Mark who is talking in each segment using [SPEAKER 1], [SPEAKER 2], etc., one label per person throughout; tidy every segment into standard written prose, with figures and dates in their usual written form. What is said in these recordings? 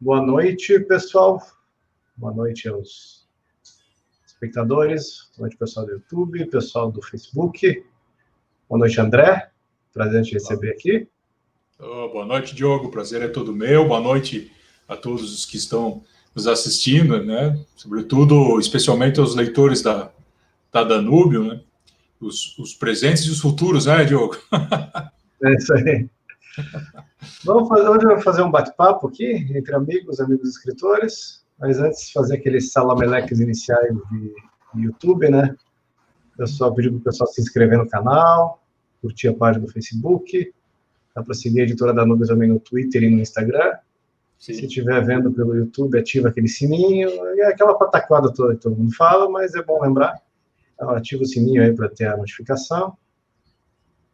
[SPEAKER 1] Boa noite, pessoal. Boa noite aos espectadores. Boa noite, pessoal do YouTube, pessoal do Facebook. Boa noite, André. Prazer em te receber aqui.
[SPEAKER 2] Boa noite, Diogo. Prazer é todo meu. Boa noite a todos os que estão nos assistindo, né? Sobretudo, especialmente aos leitores da Danúbio, né? Os presentes e os futuros, né, Diogo?
[SPEAKER 1] É isso aí. Hoje eu vou fazer um bate-papo aqui entre amigos escritores, mas antes fazer aqueles salameleques iniciais de YouTube, né? Eu só pedi para o pessoal se inscrever no canal, curtir a página do Facebook, dá para seguir a Editora Danúbio também no Twitter e no Instagram. Sim. Se estiver vendo pelo YouTube, ativa aquele sininho, é aquela pataquada toda que todo mundo fala, mas é bom lembrar. Então, ativa o sininho aí para ter a notificação.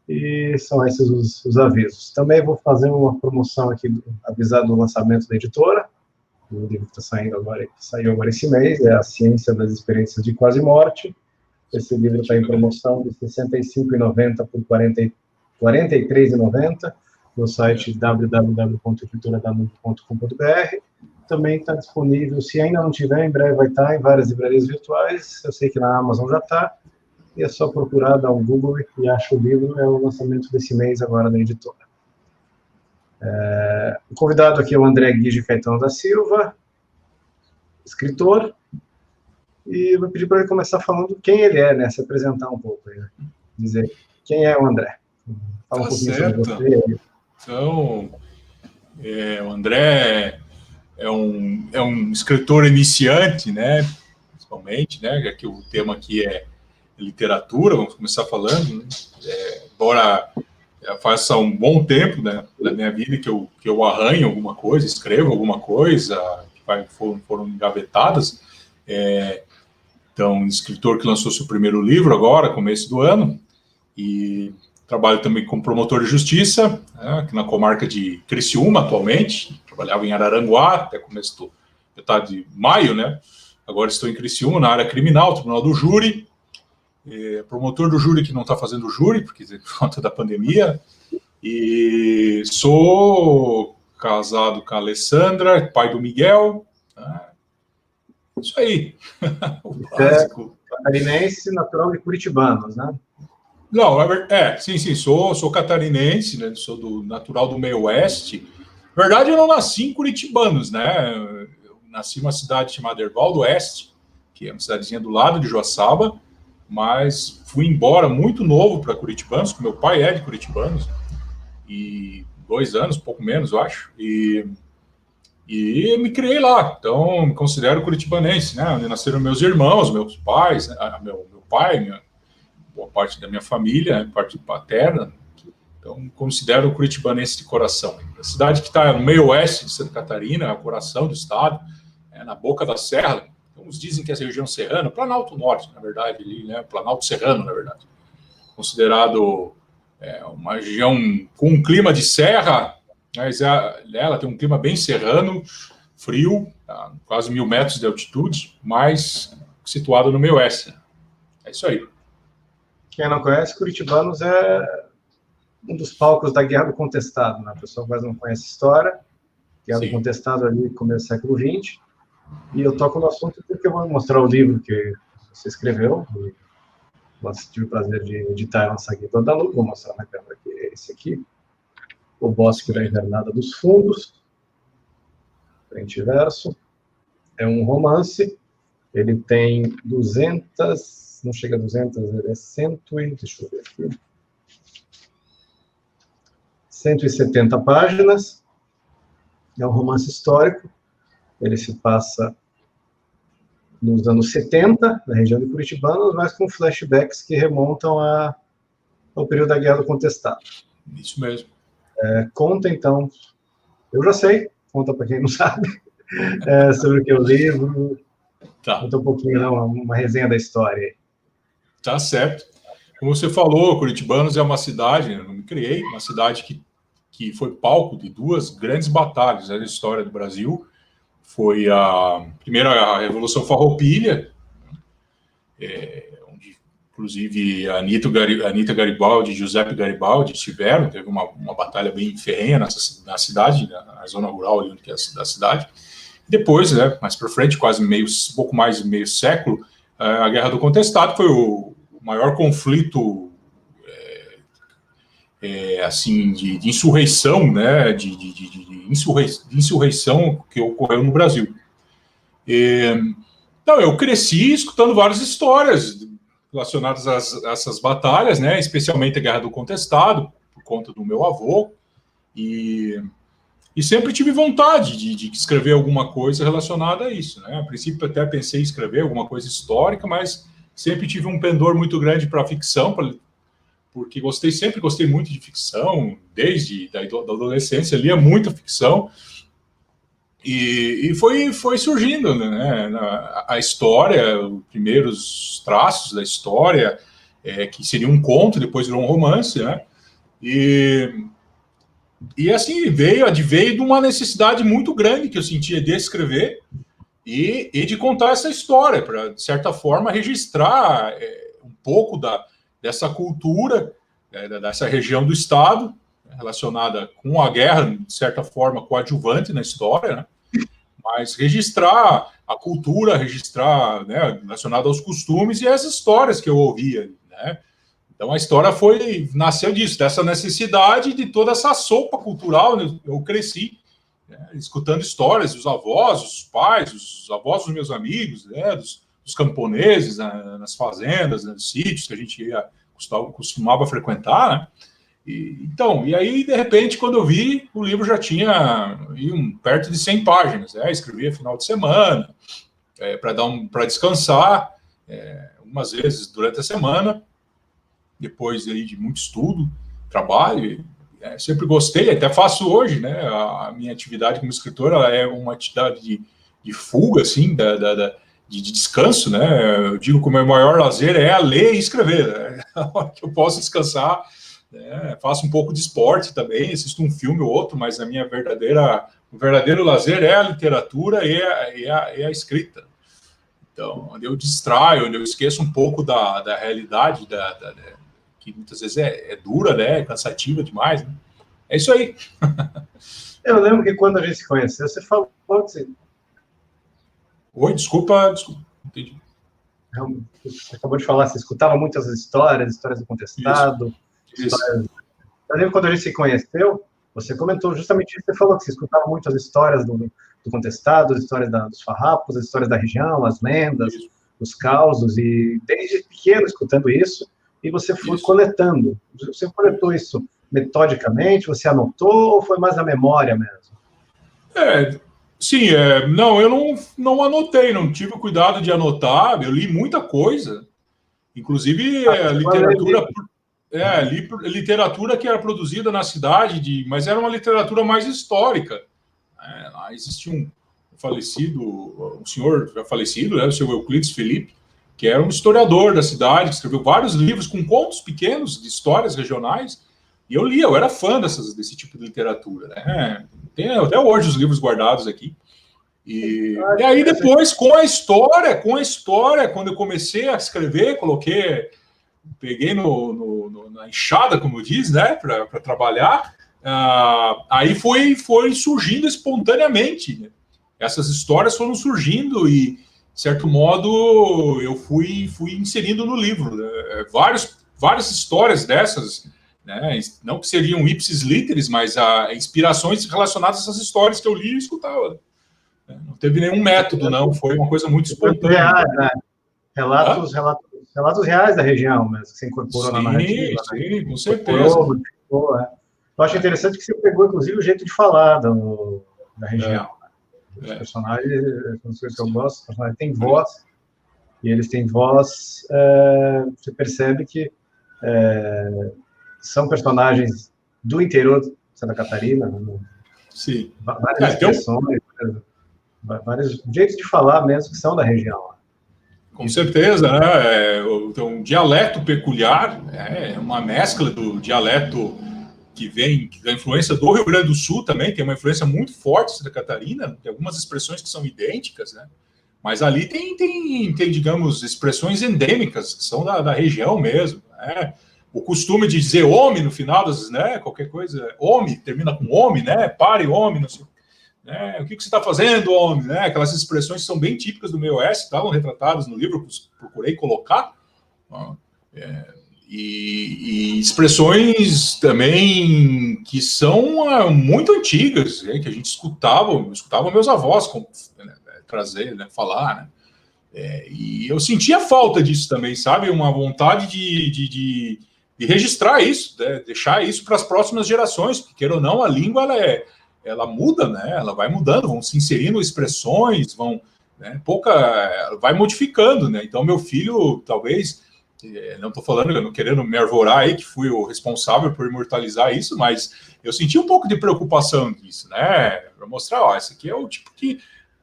[SPEAKER 1] E são esses os avisos. Também vou fazer uma promoção aqui, avisar do lançamento da editora, o livro que saiu agora esse mês, é A Ciência das Experiências de Quase Morte. Esse livro está em promoção de R$ 65,90 por R$ 43,90 no site www.editoradanúbio.com.br. Também está disponível, se ainda não tiver, em breve vai estar em várias livrarias virtuais. Eu sei que na Amazon já está. E é só procurar, dar um Google e acha o livro, é o lançamento desse mês agora na editora. O convidado aqui é o André Guige Caetano da Silva, escritor, e eu vou pedir para ele começar falando quem ele é, né, se apresentar um pouco, né? Dizer quem é o André. Fala um pouquinho sobre você.
[SPEAKER 2] Então, o André é um escritor iniciante, né, principalmente, né, que o tema aqui é literatura, vamos começar falando, né? Embora faça um bom tempo, né, da minha vida que eu arranho alguma coisa, escrevo alguma coisa, que foram engavetadas. Então, um escritor que lançou seu primeiro livro agora, começo do ano, e trabalho também como promotor de justiça, né, aqui na comarca de Criciúma atualmente. Trabalhava em Araranguá até metade de maio, né? Agora estou em Criciúma, na área criminal, Tribunal do Júri. Promotor do júri que não está fazendo júri, porque por conta da pandemia, e sou casado com a Alessandra, pai do Miguel, isso aí, o básico.
[SPEAKER 1] Catarinense, natural de Curitibanos, né?
[SPEAKER 2] Não, sim, sou catarinense, né? Sou natural do meio oeste. Na verdade, eu não nasci em Curitibanos, né? Eu nasci em uma cidade chamada Erval do Oeste, que é uma cidadezinha do lado de Joaçaba, mas fui embora muito novo para Curitibanos, porque meu pai é de Curitibanos, e 2 anos, pouco menos, eu acho, e me criei lá, então me considero curitibanense, né, onde nasceram meus irmãos, meus pais, né? meu pai, boa parte da minha família, né, parte paterna, então me considero curitibanense de coração. A cidade que está no meio oeste de Santa Catarina, é o coração do estado, na boca da serra. Uns dizem que essa região serrana, Planalto Norte, na verdade, ali, né? Planalto Serrano, na verdade. Considerado uma região com um clima de serra, mas ela tem um clima bem serrano, frio, quase 1.000 metros de altitude, mas situado no meio oeste. É isso aí.
[SPEAKER 1] Quem não conhece, Curitibanos é um dos palcos da Guerra do Contestado, né? A pessoa quase não conhece a história. Guerra do Contestado ali, começo do século XX. E eu toco no assunto porque eu vou mostrar o livro que você escreveu. Eu tive o prazer de editar e lançar aqui toda a luz. Vou mostrar na câmera que é esse aqui. O Bosque da Invernada dos Fundos. Frente e verso. É um romance. Ele tem 200... Não chega a 200, ele é 100... Deixa eu ver aqui. 170 páginas. É um romance histórico. Ele se passa nos anos 70, na região de Curitibanos, mas com flashbacks que remontam ao período da Guerra do Contestado.
[SPEAKER 2] Isso mesmo.
[SPEAKER 1] Conta, então, eu já sei, conta para quem não sabe, sobre o que eu livro.
[SPEAKER 2] Tá.
[SPEAKER 1] Conta um pouquinho, uma resenha da história.
[SPEAKER 2] Tá certo. Como você falou, Curitibanos é uma cidade, eu não me criei, uma cidade que foi palco de 2 grandes batalhas na história do Brasil. Foi a primeira, a Revolução Farroupilha, onde Inclusive, a Anita Garibaldi e Giuseppe Garibaldi teve uma batalha bem ferrenha na cidade, na zona rural ali que é da cidade. Depois, né, mais para frente, pouco mais de meio século, a Guerra do Contestado foi o maior conflito assim, de insurreição, né, de insurreição que ocorreu no Brasil. Então, eu cresci escutando várias histórias relacionadas a essas batalhas, né, especialmente a Guerra do Contestado, por conta do meu avô, e sempre tive vontade de escrever alguma coisa relacionada a isso, né. A princípio, até pensei em escrever alguma coisa histórica, mas sempre tive um pendor muito grande para a ficção, porque sempre gostei muito de ficção, desde da adolescência, lia muita ficção, e foi surgindo, né, a história, os primeiros traços da história, que seria um conto, depois virou um romance, né, e assim, veio de uma necessidade muito grande que eu sentia de escrever e de contar essa história, para, de certa forma, registrar um pouco dessa cultura, dessa região do Estado, relacionada com a guerra, de certa forma, coadjuvante na história, né? Mas registrar a cultura, registrar, né, relacionada aos costumes e as histórias que eu ouvia, né? Então a história nasceu disso, dessa necessidade de toda essa sopa cultural, né? Eu cresci, né, escutando histórias dos avós, dos pais, os avós dos meus amigos, né, dos camponeses, nas fazendas, nos sítios que a gente costumava frequentar, né? E aí, de repente, quando eu vi, o livro já tinha perto de 100 páginas. Escrevia final de semana, para descansar, umas vezes durante a semana, depois aí de muito estudo, trabalho. Sempre gostei, até faço hoje, né? A minha atividade como escritor, ela é uma atividade de fuga, assim, de descanso, né? Eu digo que o meu maior lazer é ler e escrever, né? A hora que eu posso descansar. Faço um pouco de esporte também, assisto um filme ou outro, mas o verdadeiro lazer é a literatura e a escrita. Então, onde eu distraio, onde eu esqueço um pouco da realidade, que muitas vezes é dura, né, é cansativa demais, né? É isso aí.
[SPEAKER 1] Eu lembro que quando a gente se conheceu, você falou que você...
[SPEAKER 2] Oi, desculpa, entendi.
[SPEAKER 1] Você acabou de falar, você escutava muitas histórias do Contestado.
[SPEAKER 2] Isso.
[SPEAKER 1] Eu lembro quando a gente se conheceu, você comentou justamente isso, você falou que você escutava muito as histórias do Contestado, as histórias dos farrapos, as histórias da região, as lendas, os causos, e desde pequeno escutando isso, e você foi coletando. Você coletou isso metodicamente, você anotou, ou foi mais na memória mesmo?
[SPEAKER 2] Sim, não, eu não anotei, não tive o cuidado de anotar, eu li muita coisa, inclusive literatura que era produzida na cidade, mas era uma literatura mais histórica. Lá existia um senhor já falecido, né, o senhor Euclides Felipe, que era um historiador da cidade, que escreveu vários livros com contos pequenos de histórias regionais, e eu era fã desse tipo de literatura, né? Tem até hoje os livros guardados aqui. E aí depois, com a história, quando eu comecei a escrever, peguei na enxada, como diz, né, para trabalhar, aí foi surgindo espontaneamente, né? Essas histórias foram surgindo e, de certo modo, eu fui inserindo no livro, né? Várias histórias dessas, né? Não que seriam ipsis literis, mas inspirações relacionadas a essas histórias que eu li e escutava. Não teve nenhum método, não, foi uma coisa muito espontânea.
[SPEAKER 1] Reais, né? Relatos reais da região, mesmo, que você incorporou na narrativa.
[SPEAKER 2] Sim,
[SPEAKER 1] né?
[SPEAKER 2] Com certeza.
[SPEAKER 1] Eu acho interessante que você pegou, inclusive, o jeito de falar da região. Os personagens, as coisas que eu gosto, os personagens têm voz, e eles têm voz, você percebe que são personagens do interior de Santa Catarina, né?
[SPEAKER 2] Sim.
[SPEAKER 1] Várias expressões, vários jeitos de falar mesmo que são da região.
[SPEAKER 2] Com certeza, né? Tem um dialeto peculiar, uma mescla do dialeto que vem da influência do Rio Grande do Sul também, tem uma influência muito forte de Santa Catarina, tem algumas expressões que são idênticas, né? Mas ali tem, digamos, expressões endêmicas, que são da região mesmo, né? O costume de dizer homem no final, né? Qualquer coisa, homem, termina com homem, né? Pare, homem, não sei. Né? O que você está fazendo, homem? Né? Aquelas expressões que são bem típicas do meio oeste, estavam retratadas no livro, procurei colocar. E expressões também que são muito antigas, né? Que a gente escutava meus avós trazer, né? Falar, né? E eu sentia falta disso também, sabe? Uma vontade de registrar isso, né? Deixar isso para as próximas gerações, porque, queira ou não, a língua ela muda, né? Ela vai mudando, vão se inserindo expressões, né? Vai modificando, né? Então, meu filho, talvez, não estou falando, eu não querendo me arvorar aí, que fui o responsável por imortalizar isso, mas eu senti um pouco de preocupação disso, né? Para mostrar, ó, esse aqui é o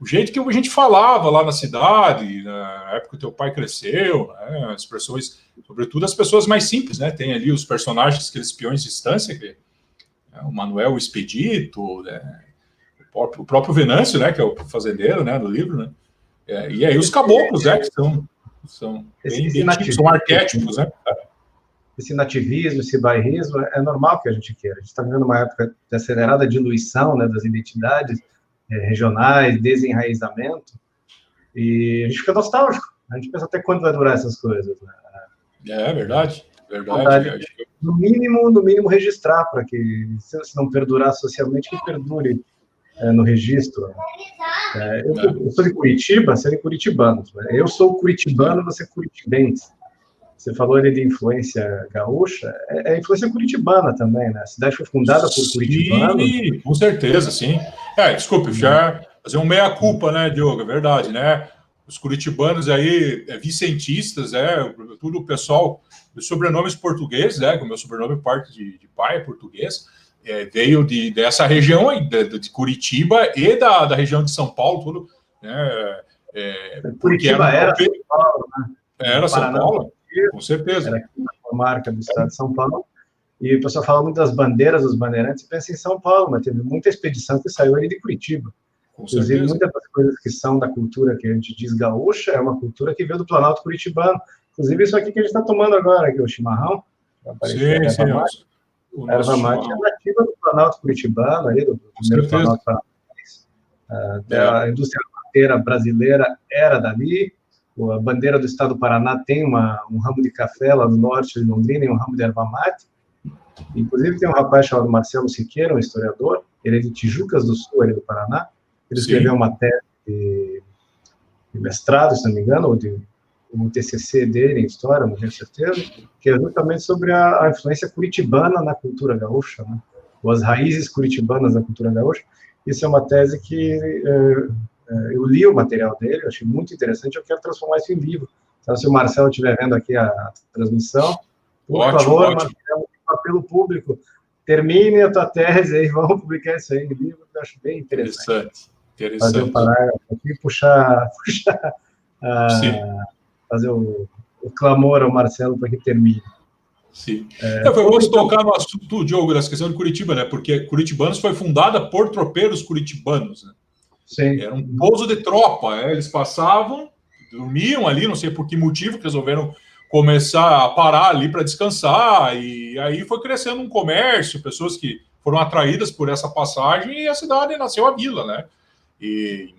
[SPEAKER 2] jeito que a gente falava lá na cidade, na época que teu pai cresceu, né? As expressões, sobretudo as pessoas mais simples, né? Tem ali os personagens, aqueles peões de distância, o Manuel Expedito, né? O próprio Venâncio, né? Que é o fazendeiro, né? Do livro, né? E aí os caboclos, né? Que são são arquétipos, né?
[SPEAKER 1] Esse nativismo, esse bairrismo, é normal que a gente queira. A gente está vivendo uma época de acelerada diluição, né? Das identidades regionais, desenraizamento, e a gente fica nostálgico. A gente pensa até quando vai durar essas coisas, né?
[SPEAKER 2] Verdade.
[SPEAKER 1] No mínimo registrar, para que, se não perdurar socialmente, que perdure no registro. Eu sou de Curitiba, você é curitibano. Eu sou curitibano, você é curitibense. Você falou ali de influência gaúcha, é influência curitibana também, né? A cidade foi fundada por curitibanos.
[SPEAKER 2] Sim, com certeza, sim. Desculpe, já fazer um meia-culpa, né, Diogo? É verdade, né? Os curitibanos aí, vicentistas, tudo o pessoal dos sobrenomes portugueses, né? Que o meu sobrenome parte de pai, é português, veio dessa região aí, de Curitiba e da região de São Paulo, tudo, né?
[SPEAKER 1] Curitiba era São Paulo, né?
[SPEAKER 2] Era São Paulo, com certeza.
[SPEAKER 1] Era aqui na comarca do estado de São Paulo. E o pessoal fala muito das bandeiras dos bandeirantes e pensa em São Paulo, mas teve muita expedição que saiu ali de Curitiba. Inclusive, muitas das coisas que são da cultura que a gente diz gaúcha é uma cultura que veio do Planalto Curitibano. Inclusive, isso aqui que a gente está tomando agora, que é o chimarrão.
[SPEAKER 2] Sim.
[SPEAKER 1] A erva mate é nativa do Planalto Curitibano, aí, do primeiro Planalto Paranaense. A indústria mateira brasileira era dali. A bandeira do estado do Paraná tem um ramo de café lá no norte de Londrina e um ramo de erva mate. Inclusive, tem um rapaz chamado Marcelo Siqueira, um historiador, ele é de Tijucas do Sul, ele é do Paraná. Ele escreveu uma tese de mestrado, se não me engano, ou um TCC dele em História, não tenho certeza, que é justamente sobre a influência curitibana na cultura gaúcha, né? Ou as raízes curitibanas na cultura gaúcha. Isso é uma tese que eu li o material dele, eu achei muito interessante, eu quero transformar isso em livro. Então, se o Marcelo estiver vendo aqui a transmissão, por favor, Marcelo, apelo público, termine a tua tese aí, vamos publicar isso aí em livro, que eu acho bem interessante. Fazer um parágrafo aqui, fazer o clamor ao Marcelo para que termine.
[SPEAKER 2] Sim. Eu vou tocar no assunto, Diogo, da questão de Curitiba, né? Porque Curitibanos foi fundada por tropeiros curitibanos, né?
[SPEAKER 1] Sim.
[SPEAKER 2] Era um pouso de tropa, eles passavam, dormiam ali, não sei por que motivo, que resolveram começar a parar ali para descansar, e aí foi crescendo um comércio, pessoas que foram atraídas por essa passagem, e a cidade nasceu a vila, né?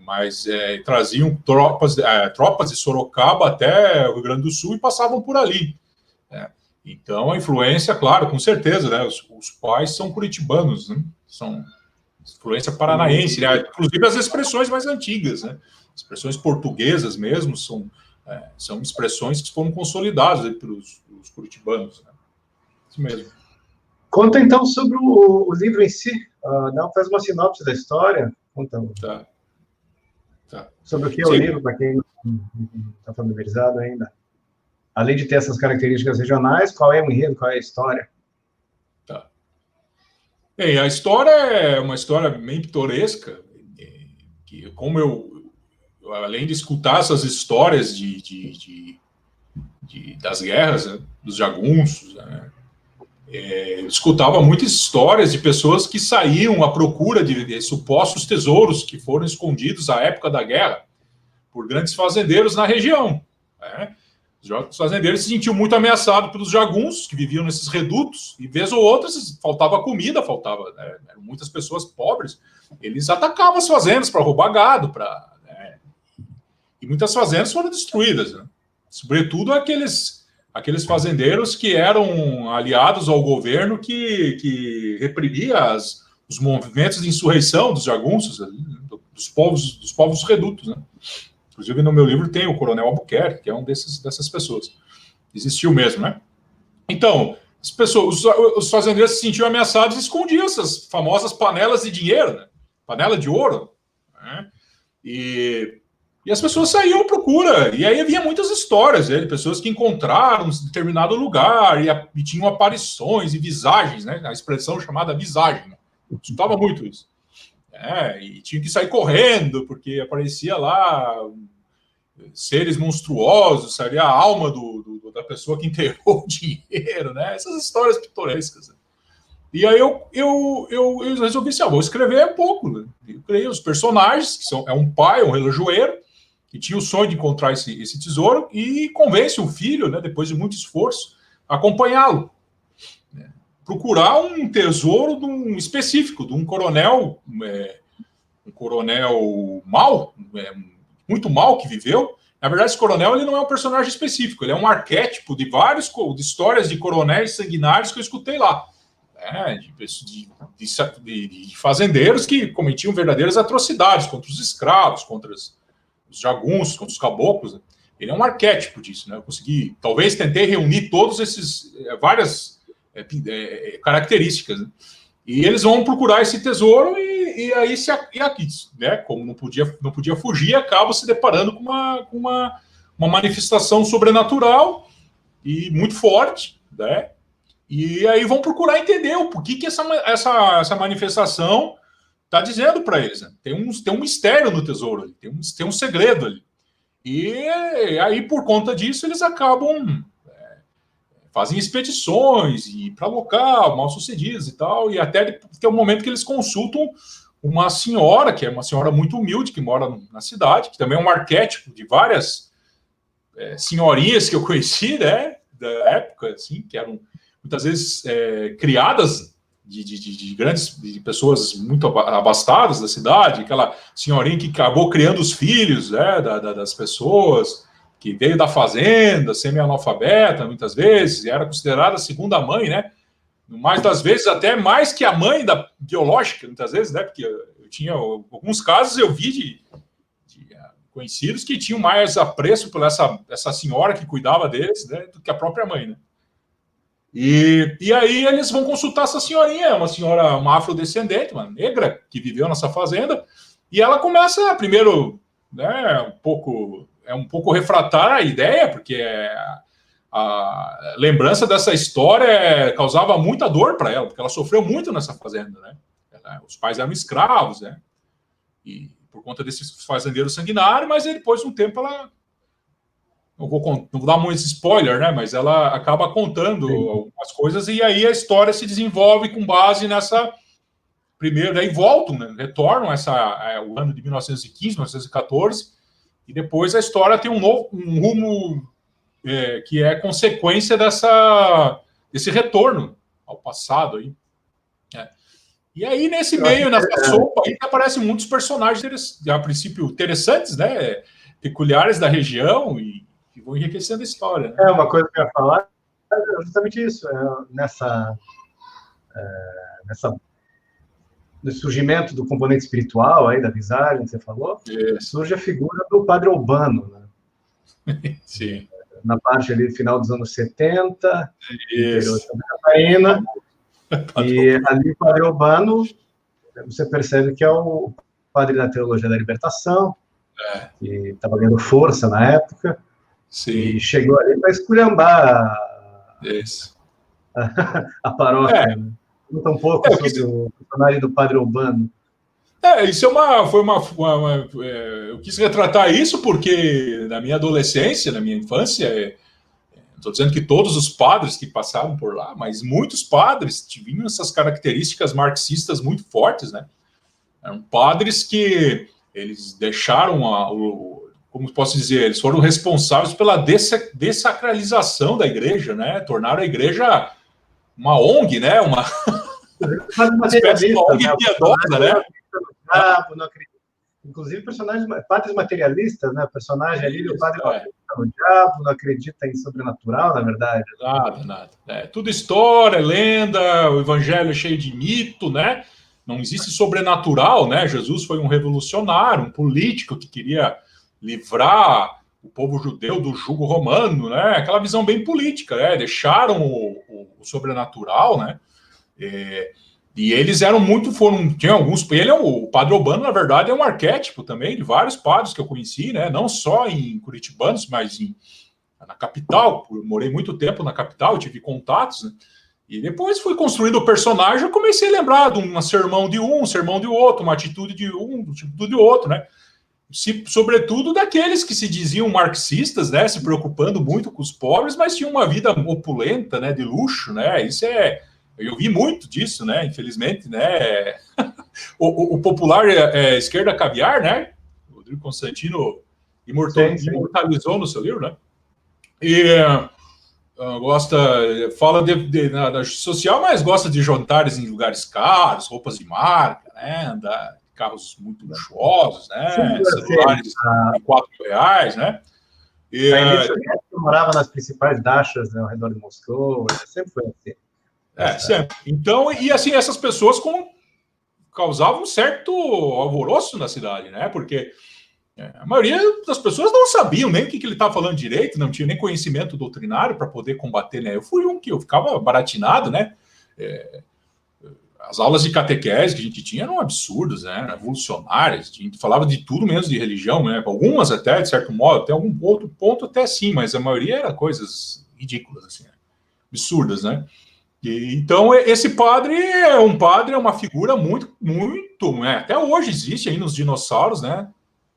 [SPEAKER 2] Mas traziam tropas de Sorocaba até o Rio Grande do Sul e passavam por ali, né? Então, a influência, claro, com certeza, né? Os pais são curitibanos, né? São influência paranaense, né? Inclusive as expressões mais antigas, né? Expressões portuguesas mesmo são expressões que foram consolidadas pelos curitibanos, né? Isso mesmo.
[SPEAKER 1] Conta, então, sobre o livro em si. Faz uma sinopse da história. Conta.
[SPEAKER 2] Tá.
[SPEAKER 1] Sobre o que é o livro, para quem não está familiarizado ainda. Além de ter essas características regionais, qual é o enredo, qual é a história?
[SPEAKER 2] Tá. Bem, a história é uma história bem pitoresca, que como eu além de escutar essas histórias das guerras, né, dos jagunços, né, eu escutava muitas histórias de pessoas que saíam à procura de supostos tesouros que foram escondidos à época da guerra. por grandes fazendeiros na região. Né? Os fazendeiros se sentiam muito ameaçados pelos jagunços que viviam nesses redutos, e vez ou outra faltava comida, né? Eram muitas pessoas pobres, eles atacavam as fazendas para roubar gado, né? E muitas fazendas foram destruídas, né? Sobretudo aqueles fazendeiros que eram aliados ao governo que reprimia os movimentos de insurreição dos jagunços, dos povos redutos, né? Inclusive, no meu livro tem o Coronel Albuquerque, que é dessas pessoas. Existiu mesmo, né? Então, os fazendeiros se sentiam ameaçados e escondiam essas famosas panelas de dinheiro, né? Panela de ouro, né? E as pessoas saíam à procura. E aí havia muitas histórias, né, de pessoas que encontraram um determinado lugar e tinham aparições e visagens, né? A expressão chamada visagem. Né? Escutava muito isso. E tinha que sair correndo, porque aparecia lá seres monstruosos, seria a alma da pessoa que enterrou o dinheiro, né? Essas histórias pitorescas. Né? E aí eu resolvi assim, vou escrever um pouco. Né? Eu criei os personagens, que é um pai, um relojoeiro, que tinha o sonho de encontrar esse tesouro, e convence o filho, né, depois de muito esforço, a acompanhá-lo. Procurar um tesouro específico, de um coronel mau, muito mau que viveu. Na verdade, esse coronel ele não é um personagem específico, ele é um arquétipo de de histórias de coronéis sanguinários que eu escutei lá. De fazendeiros que cometiam verdadeiras atrocidades contra os escravos, contra os jagunços, contra os caboclos. Né? Ele é um arquétipo disso. Né? Eu tentei reunir todos esses várias características. Né? E eles vão procurar esse tesouro e aí aqui, né? Como não podia fugir, acabam se deparando com uma manifestação sobrenatural e muito forte, né? E aí vão procurar entender o porquê que essa manifestação está dizendo para eles. Né? Tem um mistério no tesouro ali, tem um segredo ali. E aí, por conta disso, eles acabam fazem expedições e para local, mal sucedidas e tal, e até tem um momento que eles consultam uma senhora, que é uma senhora muito humilde, que mora na cidade, que também é um arquétipo de várias senhorinhas que eu conheci, né, da época, assim, que eram muitas vezes criadas de pessoas muito abastadas da cidade, aquela senhorinha que acabou criando os filhos, né, das pessoas, que veio da fazenda, semi-analfabeta, muitas vezes, e era considerada a segunda mãe, né? Mais das vezes, até mais que a mãe biológica, muitas vezes, né? Porque eu tinha alguns casos, eu vi de conhecidos que tinham mais apreço por essa senhora que cuidava deles, né, do que a própria mãe, né? E aí eles vão consultar essa senhorinha, uma afrodescendente, uma negra, que viveu nessa fazenda, e ela começa, primeiro, né, um pouco refratar a ideia, porque a lembrança dessa história causava muita dor para ela, porque ela sofreu muito nessa fazenda, né? Os pais eram escravos, né? E por conta desses fazendeiros sanguinários, mas aí, depois de um tempo ela... Não vou dar muito spoiler, né? Mas ela acaba contando algumas coisas e aí a história se desenvolve com base nessa... Primeiro, daí voltam, né? Retornam o ano de 1915, 1914, e depois a história tem um rumo que é consequência desse retorno ao passado. Aí. E aí, nesse meio, nessa sopa, aí aparecem muitos personagens, a princípio, interessantes, né? Peculiares da região e vão enriquecendo a história. Né?
[SPEAKER 1] Uma coisa que eu ia falar é justamente isso. No surgimento do componente espiritual, aí, da visagem, que você falou, surge a figura do Padre Albano, né?
[SPEAKER 2] Sim.
[SPEAKER 1] Na parte ali, final dos anos 70, interior de Santa Catarina, e ali o Padre Albano, você percebe que é o padre da Teologia da Libertação, que estava ganhando força na época, e chegou ali para esculhambar a paróquia, né? Conta um pouco sobre o personagem do Padre Albano.
[SPEAKER 2] Isso eu quis retratar isso porque na minha adolescência, na minha infância, estou dizendo que todos os padres que passaram por lá, mas muitos padres tinham essas características marxistas muito fortes, né? Eram padres que eles deixaram como posso dizer, eles foram responsáveis pela dessacralização da igreja, né? Tornaram a igreja uma ONG, né? Uma espécie de ONG piedosa, né?
[SPEAKER 1] Não acredita. Inclusive, padres materialistas, né? O personagem ali, o padre não acredita no diabo, não acredita em sobrenatural, na verdade.
[SPEAKER 2] Nada. Tudo história, lenda, o evangelho é cheio de mito, né? Não existe sobrenatural, né? Jesus foi um revolucionário, um político que queria livrar o povo judeu do jugo romano, né? Aquela visão bem política, né? Deixaram o sobrenatural, né? E eles tinham alguns. O Padre Urbano, na verdade, é um arquétipo também de vários padres que eu conheci, né? Não só em Curitibanos, mas na capital. Eu morei muito tempo na capital, tive contatos, né? E depois fui construindo o personagem, eu comecei a lembrar de um sermão de um sermão de outro, uma atitude de um, uma atitude de outro, né? Sobretudo daqueles que se diziam marxistas, né? Se preocupando muito com os pobres, mas tinham uma vida opulenta, né? De luxo, né? Eu vi muito disso, né? Infelizmente, né? O popular esquerda caviar, né? O Rodrigo Constantino imortalizou no seu livro, né? E fala da social, mas gosta de jantares em lugares caros, roupas de marca, né? Carros muito luxuosos, né? Celulares de R$4.000, né?
[SPEAKER 1] A elite soviética morava nas principais dachas, né, ao redor de Moscou, sempre foi assim.
[SPEAKER 2] Sempre. Então, e assim, essas pessoas causavam um certo alvoroço na cidade, né? Porque a maioria das pessoas não sabiam nem o que ele estava falando direito, não tinha nem conhecimento doutrinário para poder combater, né? Eu fui eu ficava baratinado, né? As aulas de catequese que a gente tinha eram absurdas, né? Revolucionárias, a gente falava de tudo menos de religião, né? Algumas até, de certo modo, até algum outro ponto até sim, mas a maioria era coisas ridículas, assim, absurdas, né? Então, esse padre é uma figura muito, né? Até hoje existe aí nos dinossauros, né?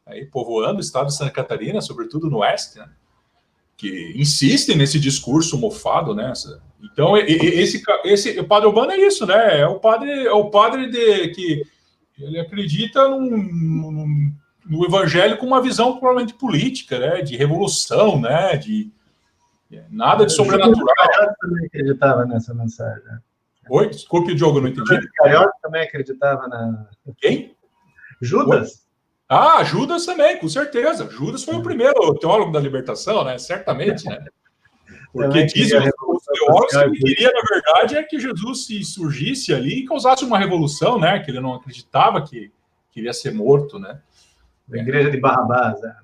[SPEAKER 2] Aí povoando o estado de Santa Catarina, sobretudo no oeste, né? Que insistem nesse discurso mofado, né? Então, o Padre Urbano é isso, né? É o padre que ele acredita no evangelho com uma visão provavelmente política, né? De revolução, né? Nada de sobrenatural.
[SPEAKER 1] Carioca também acreditava nessa mensagem.
[SPEAKER 2] Oi? Desculpe, Diogo, não entendi.
[SPEAKER 1] Carioca também acreditava na...
[SPEAKER 2] Quem?
[SPEAKER 1] Judas?
[SPEAKER 2] Judas também, com certeza. Judas foi o primeiro teólogo da libertação, né? Certamente, né? Porque dizem os teólogos que ele queria, na verdade, é que Jesus se surgisse ali e causasse uma revolução, né? Que ele não acreditava que iria ser morto, né?
[SPEAKER 1] A igreja de Barrabás, né?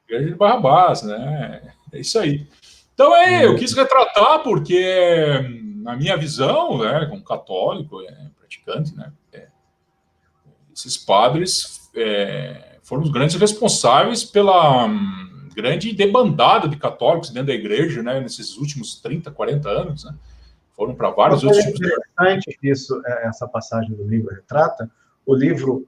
[SPEAKER 2] Igreja de Barrabás, né? É isso aí. Então, eu quis retratar porque, na minha visão, né, como católico, praticante, né, esses padres foram os grandes responsáveis pela grande debandada de católicos dentro da igreja, né, nesses últimos 30, 40 anos, né, foram para vários outros tipos de...
[SPEAKER 1] É interessante que essa passagem do livro retrata. O livro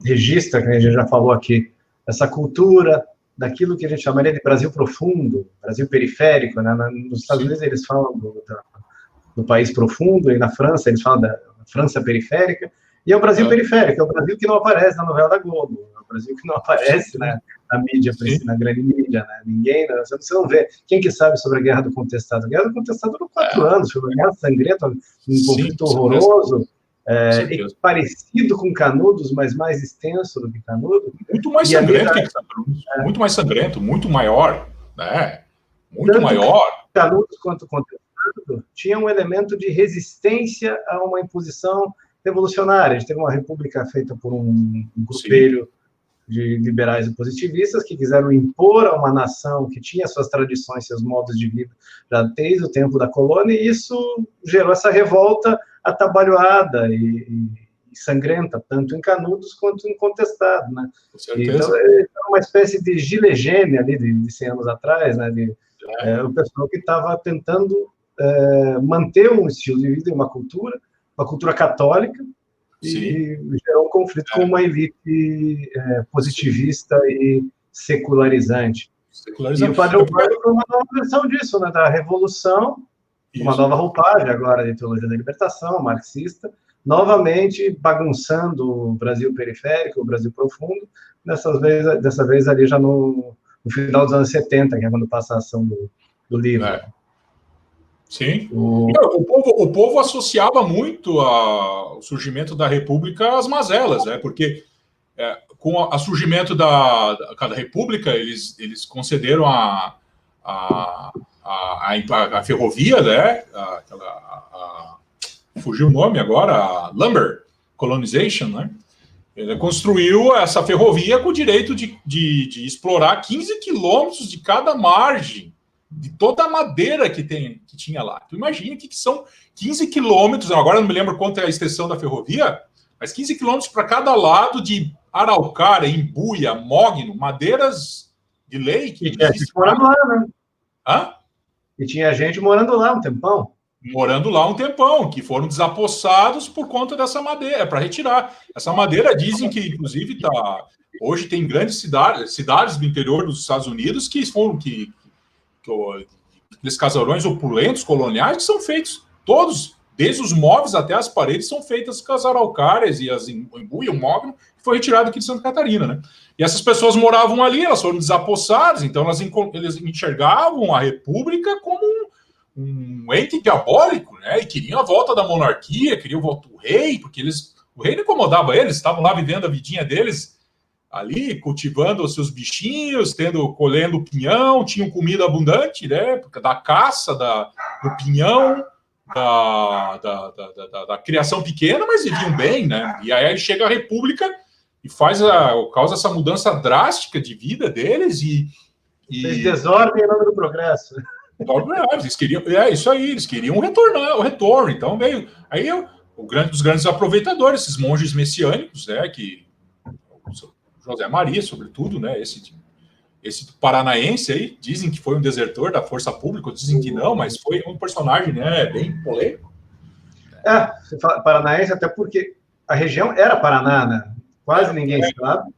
[SPEAKER 1] registra, que a gente já falou aqui, essa cultura daquilo que a gente chamaria de Brasil profundo, Brasil periférico, né? Nos Estados Unidos eles falam do país profundo, e na França eles falam da França periférica, e é o Brasil periférico, é o Brasil que não aparece na novela da Globo, é o Brasil que não aparece na mídia, na grande mídia, né? Ninguém, você não vê. Quem que sabe sobre a Guerra do Contestado? A Guerra do Contestado durou 4 anos, foi uma guerra sangrenta, um conflito horroroso, parecido com Canudos, mas mais extenso do que Canudos.
[SPEAKER 2] Muito mais sangrento que Canudos. Muito mais sangrento, muito maior, né? Muito maior.
[SPEAKER 1] Canudos quanto Contestado tinha um elemento de resistência a uma imposição revolucionária. A gente teve uma república feita por um grupelho de liberais e positivistas que quiseram impor a uma nação que tinha suas tradições, seus modos de vida já desde o tempo da colônia, e isso gerou essa revolta atabalhoada e sangrenta, tanto em Canudos quanto em Contestado, né? Então, é uma espécie de gilet jaune ali de 100 anos atrás, né? O pessoal que estava tentando manter um estilo de vida e uma cultura católica, e gerou um conflito com uma elite positivista e secularizante. E o Padre Urbano foi uma nova versão disso, né? Da revolução, uma nova roupagem agora de teologia da libertação, marxista, novamente bagunçando o Brasil periférico, o Brasil profundo, dessa vez ali já no final dos anos 70, que é quando passa a ação do livro.
[SPEAKER 2] Sim. O povo associava muito o surgimento da República às mazelas, né? Porque com o surgimento da República, eles concederam a ferrovia, né? Fugiu o nome agora, a Lumber Colonization, né? Ele construiu essa ferrovia com o direito de explorar 15 quilômetros de cada margem de toda a madeira que tinha lá. Tu imagina que são 15 quilômetros, agora não me lembro quanto é a extensão da ferrovia, mas 15 quilômetros para cada lado de araucária, embuia, mogno, madeiras de lei.
[SPEAKER 1] E tinha gente morando lá, né?
[SPEAKER 2] Hã?
[SPEAKER 1] E tinha gente morando lá um tempão.
[SPEAKER 2] Morando lá um tempão, que foram desapossados por conta dessa madeira, para retirar. Essa madeira, dizem que, inclusive, hoje tem grandes cidades do interior dos Estados Unidos que foram aqueles casarões opulentos, coloniais, que são feitos todos, desde os móveis até as paredes, são feitas com as araucárias e as embuia, o móvel, que foi retirado aqui de Santa Catarina, né? E essas pessoas moravam ali, elas foram desapossadas, então eles enxergavam a República como um ente diabólico, né? E queriam a volta da monarquia, queriam a volta do rei, porque o rei não incomodava eles, estavam lá vivendo a vidinha deles, ali, cultivando os seus bichinhos, colhendo pinhão, tinham comida abundante, né? Da caça, do pinhão, da criação pequena, mas viviam bem, né? E aí chega a República e causa essa mudança drástica de vida deles
[SPEAKER 1] Fez desordem em nome do progresso.
[SPEAKER 2] Eles queriam, isso aí, eles queriam o retorno. Então veio aí dos grandes aproveitadores, esses monges messiânicos, né? Que José Maria, sobretudo, né? Esse paranaense aí, dizem que foi um desertor da força pública, dizem que não, mas foi um personagem, né? Bem polêmico.
[SPEAKER 1] Você fala paranaense, até porque a região era Paraná, né? Quase ninguém sabe,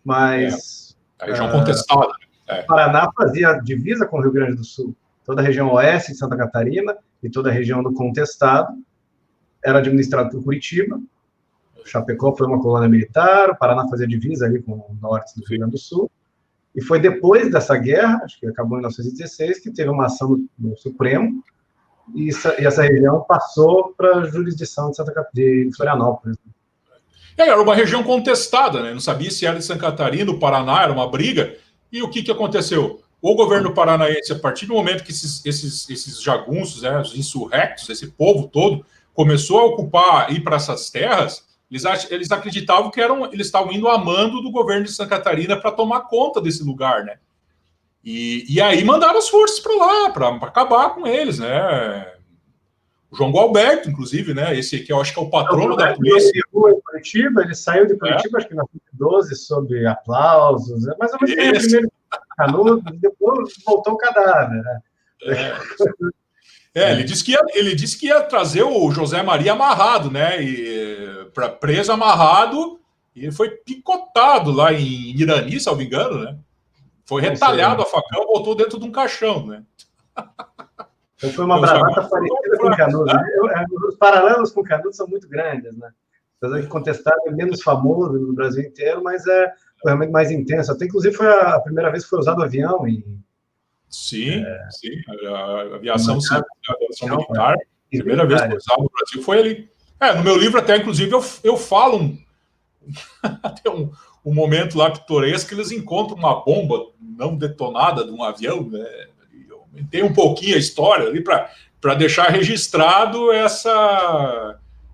[SPEAKER 1] mas
[SPEAKER 2] a região contestada.
[SPEAKER 1] Paraná fazia divisa com o Rio Grande do Sul. Toda a região oeste de Santa Catarina e toda a região do contestado era administrado por Curitiba. Chapecó foi uma colônia militar, o Paraná fazia divisa ali com o norte do Rio Grande do Sul. E foi depois dessa guerra, acho que acabou em 1916, que teve uma ação no Supremo e essa região passou para a jurisdição de Florianópolis.
[SPEAKER 2] Era uma região contestada, né? Não sabia se era de Santa Catarina, do Paraná, era uma briga. E o que aconteceu? O governo paranaense, a partir do momento que esses jagunços, né, os insurrectos, esse povo todo, começou a ocupar, ir para essas terras, eles acreditavam que eles estavam indo a mando do governo de Santa Catarina para tomar conta desse lugar, né? E aí mandaram as forças para lá, para acabar com eles, né? O João Gualberto, inclusive, né? Esse aqui eu acho que é o patrono da polícia.
[SPEAKER 1] Ele saiu de Curitiba, acho que na 2012, sob aplausos, mas eu não sei, primeiro Canudos, depois voltou o cadáver, né?
[SPEAKER 2] Ele disse que ia trazer o José Maria amarrado, né? Preso amarrado, e ele foi picotado lá em Irani, se não me engano, né? Foi retalhado a facão, voltou dentro de um caixão, né?
[SPEAKER 1] Então foi uma bravata parecida com Canudos. Os paralelos com Canudos são muito grandes, né? Apesar que Contestado é menos famoso no Brasil inteiro, mas foi realmente mais intenso. Até, inclusive, foi a primeira vez que foi usado avião.
[SPEAKER 2] Sim. A aviação militar. A primeira vez que foi usado no Brasil foi ali. No meu livro, até, inclusive, eu falo até um momento lá pitoresco que eles encontram uma bomba não detonada de um avião, né? Eu aumentei um pouquinho a história ali para deixar registrado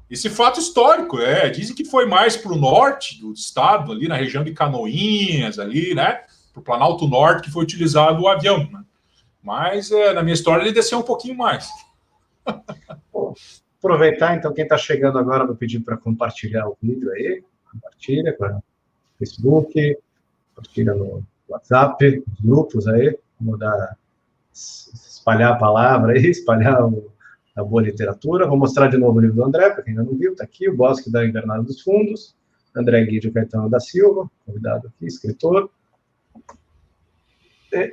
[SPEAKER 2] esse fato histórico. Dizem que foi mais para o norte do estado, ali na região de Canoinhas, ali, né? Para o Planalto Norte, que foi utilizado o avião, né? Mas na minha história ele desceu um pouquinho mais.
[SPEAKER 1] Bom, aproveitar, então, quem está chegando agora, vou pedir para compartilhar o vídeo aí. Compartilha para o Facebook, compartilha no WhatsApp, os grupos aí, espalhar a palavra aí, espalhar a boa literatura. Vou mostrar de novo o livro do André, para quem ainda não viu, está aqui, O Bosque da Invernada dos Fundos, André Guidio Caetano da Silva, convidado aqui, escritor.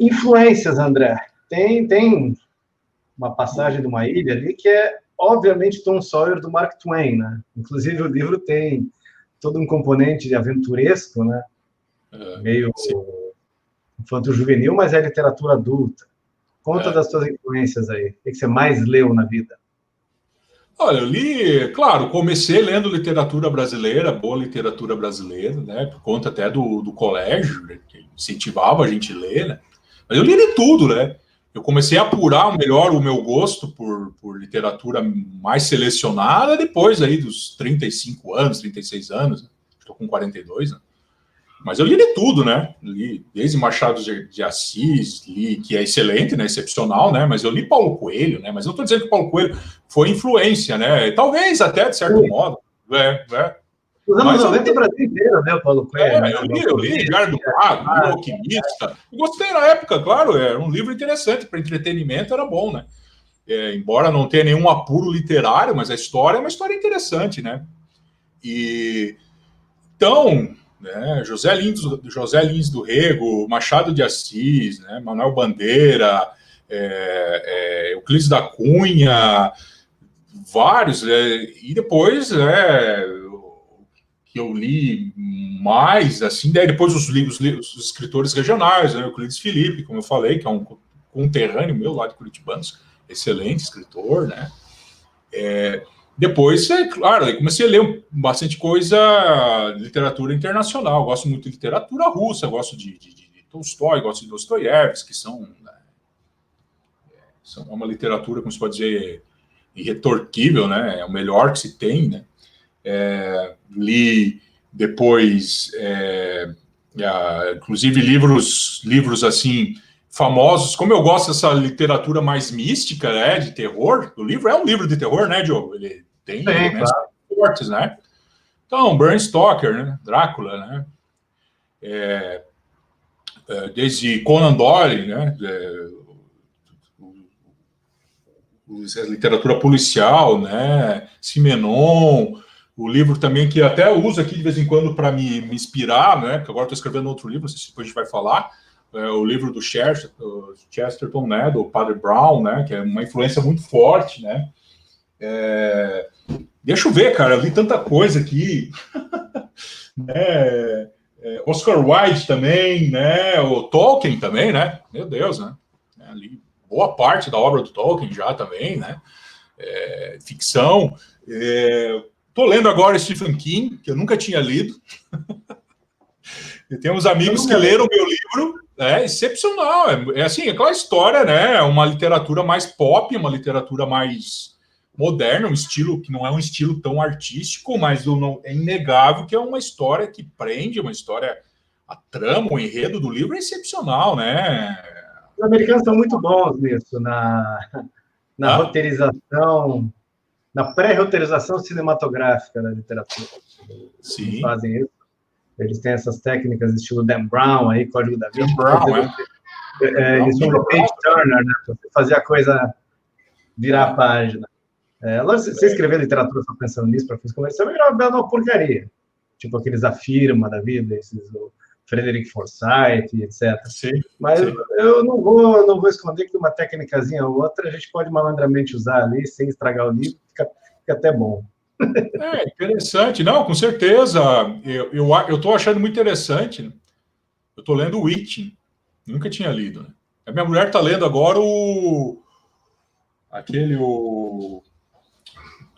[SPEAKER 1] Influências, André. Tem uma passagem de uma ilha ali que é obviamente, Tom Sawyer do Mark Twain, né? Inclusive, o livro tem todo um componente aventuresco, né? Meio infanto-juvenil, mas é literatura adulta. Conta das suas influências aí. O que você mais leu na vida?
[SPEAKER 2] Olha, eu li, claro, comecei lendo literatura brasileira, boa literatura brasileira, né? Por conta até do colégio, né, que incentivava a gente a ler, né? Mas eu li de tudo, né? Eu comecei a apurar melhor o meu gosto por literatura mais selecionada depois aí dos 35 anos, 36 anos, né? Estou com 42, né? Mas eu li de tudo, né? Li desde Machado de Assis, li, que é excelente, né? Excepcional, né? Mas eu li Paulo Coelho, né? Mas eu estou dizendo que Paulo Coelho foi influência, né? Talvez até, de certo modo.
[SPEAKER 1] Nos anos 90, o Brasil inteiro, né, Paulo Coelho?
[SPEAKER 2] Eu li Diário do Mago, li O Alquimista. Eu gostei na época, claro, era um livro interessante, para entretenimento era bom, né? Embora não tenha nenhum apuro literário, mas a história é uma história interessante, né? Então, né, José Lins do Rego, Machado de Assis, né, Manuel Bandeira, Euclides da Cunha, vários, e depois que eu li mais, assim, daí depois os escritores regionais, né, Euclides Felipe, como eu falei, que é um conterrâneo meu lá de Curitibanos, excelente escritor, né, depois, claro, eu comecei a ler bastante coisa, literatura internacional. Gosto muito de literatura russa, gosto de Tolstói, gosto de Dostoiévski, que são uma literatura, como se pode dizer, irretorquível, né? É o melhor que se tem, né? Li depois, inclusive, livros assim famosos, como eu gosto dessa literatura mais mística, né, de terror, o livro é um livro de terror, né, Diogo? Ele tem elementos fortes, né? Então, Bram Stoker, né, Drácula, né? Desde Conan Doyle, né? A literatura policial, né? Simenon, o livro também que até eu uso aqui de vez em quando para me inspirar, né? Porque agora estou escrevendo outro livro, não sei se depois a gente vai falar. O livro do Chesterton, né, do Padre Brown, né, que é uma influência muito forte, né. Deixa eu ver, cara, eu li tanta coisa aqui. Né, Oscar Wilde também, né, o Tolkien também, né, meu Deus, né, li boa parte da obra do Tolkien já também, né, ficção. Tô lendo agora Stephen King, que eu nunca tinha lido. Eu tenho uns amigos que leram meu livro, é excepcional, assim, aquela história, né, uma literatura mais pop, uma literatura mais moderna, um estilo que não é um estilo tão artístico, mas é inegável que é uma história que prende, uma história, a trama, o enredo do livro é excepcional, né?
[SPEAKER 1] Os americanos são muito bons nisso, na roteirização, na pré-roteirização cinematográfica da literatura.
[SPEAKER 2] Sim.
[SPEAKER 1] Eles fazem isso. Eles têm essas técnicas estilo Dan Brown, aí, Código da Vinci. Eles são page turner, né? Pra você fazer a coisa virar a página. Você escrever literatura só pensando nisso para fins comerciais é uma porcaria. Tipo aqueles Afirma da vida, esses o Frederick Forsyth, etc.
[SPEAKER 2] Sim,
[SPEAKER 1] mas sim. Eu não vou esconder que uma técnicazinha ou outra a gente pode malandramente usar ali, sem estragar o livro, fica até bom.
[SPEAKER 2] Interessante. Não, com certeza. Eu estou achando muito interessante. Né? Eu estou lendo o Witch. Nunca tinha lido. Né? A minha mulher está lendo agora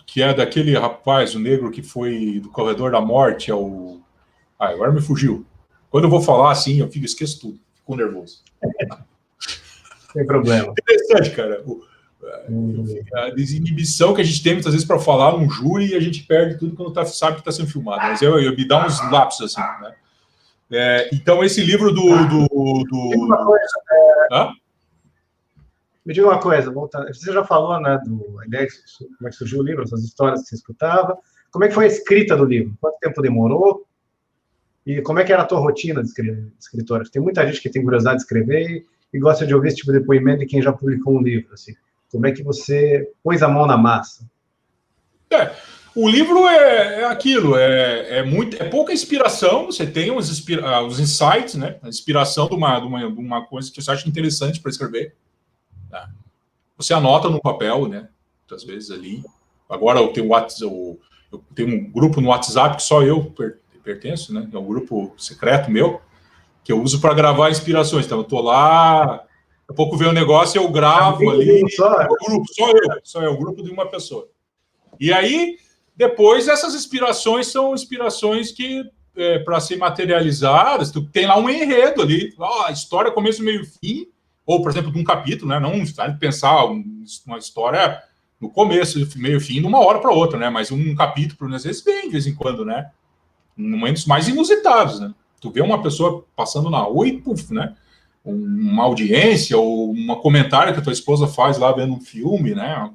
[SPEAKER 2] que é daquele rapaz, o negro que foi do Corredor da Morte, agora me fugiu. Quando eu vou falar assim, eu esqueço tudo. Fico nervoso.
[SPEAKER 1] Sem problema.
[SPEAKER 2] Interessante, cara. A desinibição que a gente tem muitas vezes para falar num júri e a gente perde tudo quando sabe que está sendo filmado. Mas eu me dá uns lapsos assim, né? Então, esse livro
[SPEAKER 1] Me diga uma coisa, voltando. Você já falou, né, a ideia como é que surgiu o livro, essas histórias que você escutava. Como é que foi a escrita do livro? Quanto tempo demorou? E como é que era a tua rotina de escritora? Tem muita gente que tem curiosidade de escrever e gosta de ouvir esse tipo de depoimento de quem já publicou um livro, assim. Como é que você pôs a mão na massa?
[SPEAKER 2] O livro é aquilo, é pouca inspiração, você tem os insights, né? A inspiração de uma coisa que você acha interessante para escrever. Tá? Você anota no papel, né? muitas vezes ali. Agora eu tenho um grupo no WhatsApp que só eu pertenço, né? É um grupo secreto meu, que eu uso para gravar inspirações. Então, eu tô lá, daqui a pouco vem um negócio, eu gravo ali. Só eu, um grupo de uma pessoa. E aí, depois, essas inspirações são inspirações que, para ser materializadas, tu tem lá um enredo ali, a história, começo, meio, fim, ou, por exemplo, de um capítulo, né? Não pensar uma história no começo, meio, fim, de uma hora para outra, né? Mas um capítulo, às vezes, vem de vez em quando, né? Em momentos mais inusitados, né? Tu vê uma pessoa passando na rua e, puf, né? Uma audiência ou um comentário que a tua esposa faz lá vendo um filme, né?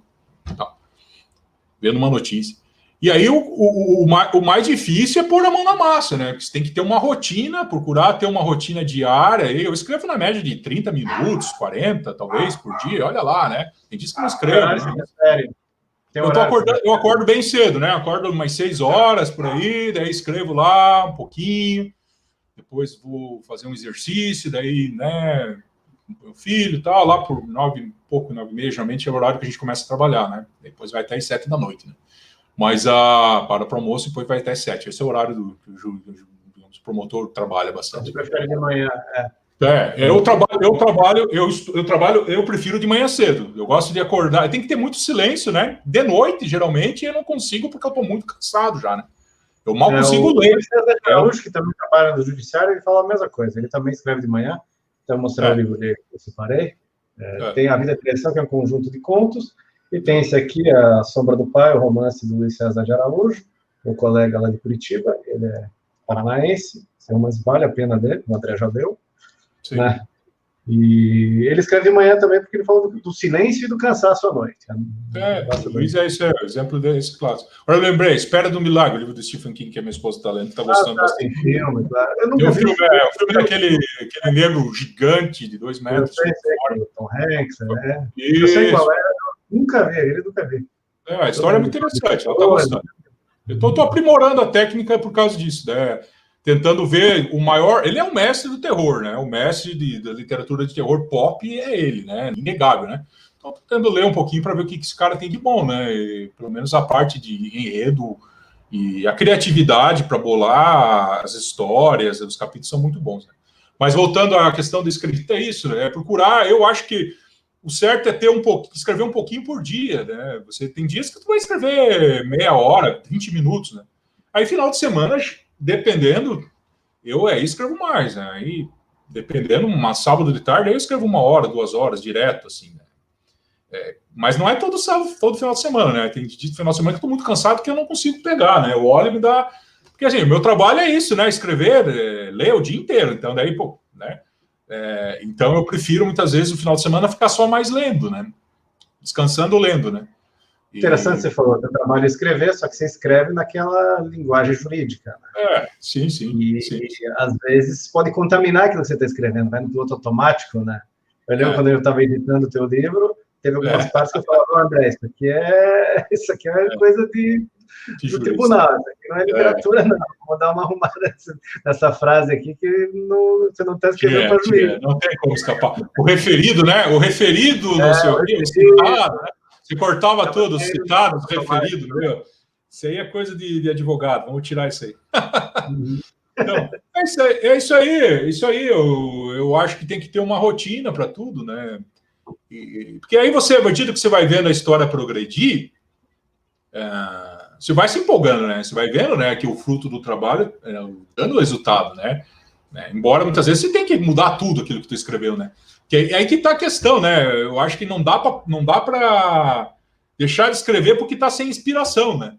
[SPEAKER 2] Vendo uma notícia. E aí o mais difícil é pôr a mão na massa, né? Porque você tem que ter uma rotina, procurar ter uma rotina diária. Eu escrevo na média de 30 minutos, 40, talvez, por dia. Olha lá, né? Tem dias que eu não escrevo. Né? Eu acordo bem cedo, né? Acordo umas 6 horas por aí, daí escrevo lá um pouquinho, depois vou fazer um exercício, daí, né? Meu filho e tal, lá por 9h30, geralmente é o horário que a gente começa a trabalhar, né? Depois vai até as 7 da noite, né? Mas para o almoço, depois vai até as 7. Esse é o horário que o promotor trabalha bastante.
[SPEAKER 1] Você prefere de manhã,
[SPEAKER 2] eu prefiro de manhã cedo. Eu gosto de acordar. Tem que ter muito silêncio, né? De noite, geralmente, eu não consigo porque eu estou muito cansado já, né? Eu mal consigo ler.
[SPEAKER 1] O César Araújo, que também trabalha no judiciário, ele fala a mesma coisa. Ele também escreve de manhã. Então, mostrar o livro dele que eu separei. Tem A Vida Criação, que é um conjunto de contos. E tem esse aqui, A Sombra do Pai, o romance do Luiz César de Araújo, um colega lá de Curitiba. Ele é paranaense. Esse romance vale a pena dele, o André já deu. Né? E ele escreve de manhã também, porque ele fala do silêncio e do cansaço à noite.
[SPEAKER 2] Luiz é esse exemplo desse clássico. Agora eu lembrei, Espera do Milagre, o livro do Stephen King, que a minha esposa está lendo, está gostando bastante.
[SPEAKER 1] Tem filme, claro. Eu nunca
[SPEAKER 2] vi. O filme daquele negro gigante de 2 metros.
[SPEAKER 1] Eu sei, Tom Hanks, né? Eu sei qual é, nunca vi, ele nunca vi.
[SPEAKER 2] A história é muito interessante, ela está gostando. Eu estou aprimorando a técnica por causa disso, né? Tentando ver o maior... Ele é um mestre do terror, né? O mestre da literatura de terror pop é ele, né? Inegável, né? Então, estou tentando ler um pouquinho para ver o que esse cara tem de bom, né? E, pelo menos a parte de enredo e a criatividade para bolar as histórias, os capítulos são muito bons, né? Mas voltando à questão da escrita, é isso, né? É procurar... Eu acho que o certo é ter escrever um pouquinho por dia, né? Você tem dias que tu vai escrever meia hora, 20 minutos, né? Aí, final de semana... Dependendo, eu escrevo mais, né? Aí, dependendo, uma sábado de tarde, eu escrevo 1 hora, 2 horas, direto, assim, né? Mas não é todo final de semana, né? Tem final de semana que eu tô muito cansado que eu não consigo pegar, né? Eu olho e me dá... Porque, assim, o meu trabalho é isso, né? Escrever, ler o dia inteiro. Então, daí, pô, né? Então, eu prefiro, muitas vezes, o final de semana ficar só mais lendo, né? Descansando lendo, né?
[SPEAKER 1] Interessante você falou, teu trabalho é escrever, só que você escreve naquela linguagem jurídica. Né?
[SPEAKER 2] Sim.
[SPEAKER 1] E às vezes pode contaminar aquilo que você está escrevendo, vai no piloto automático, né? Eu lembro quando eu estava editando o teu livro, teve algumas partes que eu falava, André, isso aqui é coisa do tribunal, isso aqui não é literatura, não. Vou dar uma arrumada nessa frase aqui que você não está escrevendo para juiz.
[SPEAKER 2] Não tem como escapar. O referido, né? O referido no seu livro, citado, né? Você cortava tudo, citados, referido, meu. Isso aí é coisa de advogado, vamos tirar isso aí. Então, é isso aí. Eu acho que tem que ter uma rotina para tudo, né? Porque aí você, à medida que você vai vendo a história progredir, você vai se empolgando, né? Você vai vendo, né, que o fruto do trabalho dando resultado, né? Embora muitas vezes você tem que mudar tudo aquilo que tu escreveu, né? É aí que está a questão, né? Eu acho que não dá para deixar de escrever porque está sem inspiração, né?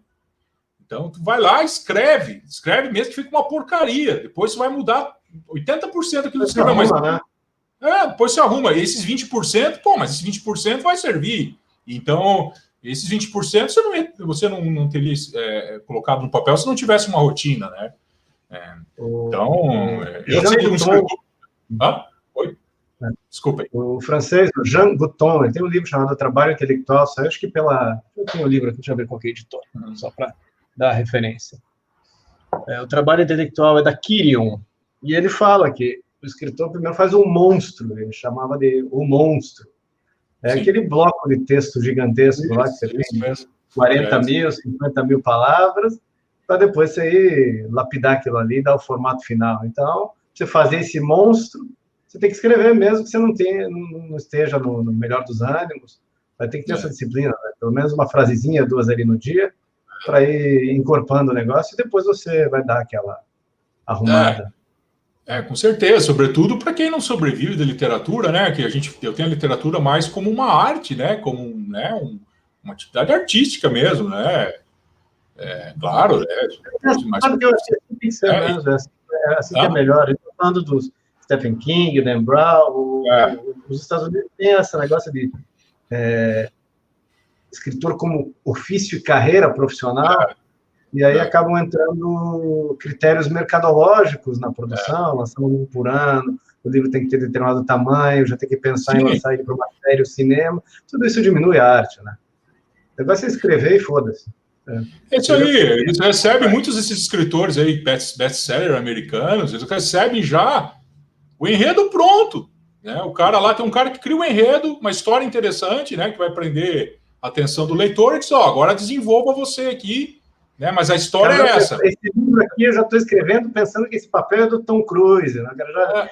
[SPEAKER 2] Então, tu vai lá, escreve mesmo que fica uma porcaria. Depois você vai mudar 80% daquilo que você escreveu.
[SPEAKER 1] Né?
[SPEAKER 2] Depois você arruma. E esses 20%, mas esses 20% vai servir. Então, esses 20% você não teria colocado no papel se não tivesse uma rotina, né? Então, eu sei que um escritor... Oi? Desculpa aí.
[SPEAKER 1] O francês, o Jean Bouton, ele tem um livro chamado Trabalho Intelectual, saiu acho que eu tenho um livro aqui, deixa eu ver qual que é editor, só para dar a referência. O Trabalho Intelectual é da Kirion, e ele fala que o escritor primeiro faz um monstro, ele chamava de o monstro. É aquele bloco de texto gigantesco lá, que você tem 40 mil, 50 mil palavras, para depois você ir lapidar aquilo ali e dar o formato final. Então, você fazer esse monstro, você tem que escrever mesmo que você não esteja no melhor dos ânimos. Vai ter que ter essa disciplina, né? Pelo menos uma frasezinha, 2 ali no dia, para ir encorpando o negócio e depois você vai dar aquela arrumada.
[SPEAKER 2] Com certeza, sobretudo para quem não sobrevive da literatura, né? Que eu tenho a literatura mais como uma arte, né? Como uma atividade artística mesmo, né? Claro,
[SPEAKER 1] Sabe que eu acho que assim tem que ser mesmo, assim que é melhor. Eu estou falando dos Stephen King, Dan Brown, os Estados Unidos têm esse negócio de escritor como ofício e carreira profissional, e aí acabam entrando critérios mercadológicos na produção, lançando um por ano, o livro tem que ter determinado tamanho, já tem que pensar em lançar ele para uma série ou cinema, tudo isso diminui a arte, né? O negócio é escrever e foda-se.
[SPEAKER 2] Isso aí, eles recebem muitos desses escritores aí, best-seller americanos, eles recebem já o enredo pronto, né? O cara lá, tem um cara que cria um enredo, uma história interessante, né? Que vai prender a atenção do leitor e diz, agora desenvolva você aqui, né? Mas a história é essa.
[SPEAKER 1] Esse livro aqui eu já estou escrevendo pensando que esse papel é do Tom Cruise, né? O cara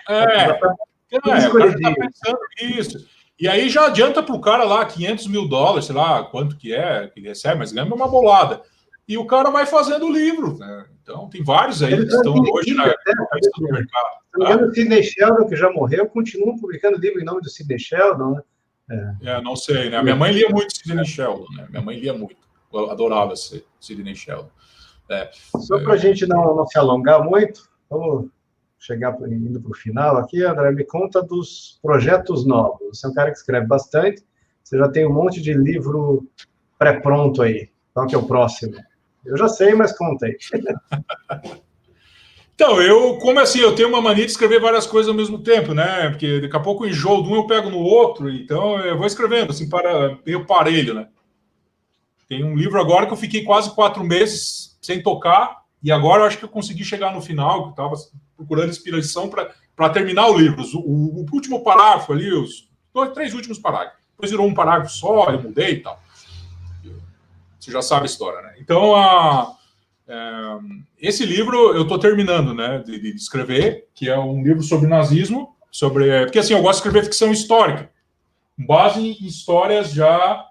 [SPEAKER 1] já tá
[SPEAKER 2] pensando nisso. E aí já adianta para o cara lá $500 mil, sei lá quanto que ele recebe, mas ganha uma bolada. E o cara vai fazendo o livro, né? Então tem vários aí que estão hoje na lista do mercado.
[SPEAKER 1] Se não me engano, o Sidney Sheldon, que já morreu, continua publicando livro em nome do Sidney Sheldon, né?
[SPEAKER 2] Não sei, né? Minha mãe lia muito Sidney Sheldon, né? Minha mãe lia muito. Eu adorava Sidney Sheldon.
[SPEAKER 1] Só para a gente não se alongar muito, vamos indo para o final aqui, André, me conta dos projetos novos. Você é um cara que escreve bastante, você já tem um monte de livro pré-pronto aí. Qual que é o próximo? Eu já sei, mas conta aí.
[SPEAKER 2] Então, eu tenho uma mania de escrever várias coisas ao mesmo tempo, né? Porque daqui a pouco eu enjoo de um, eu pego no outro, então eu vou escrevendo, assim, meio parelho, né? Tem um livro agora que eu fiquei quase 4 meses sem tocar, e agora eu acho que eu consegui chegar no final, que eu estava procurando inspiração para terminar o livro. O último parágrafo ali, os 3 últimos parágrafos. Depois virou um parágrafo só, eu mudei e tal. Você já sabe a história, né? Então, esse livro eu estou terminando, né, de escrever, que é um livro sobre nazismo, porque assim, eu gosto de escrever ficção histórica, com base em histórias já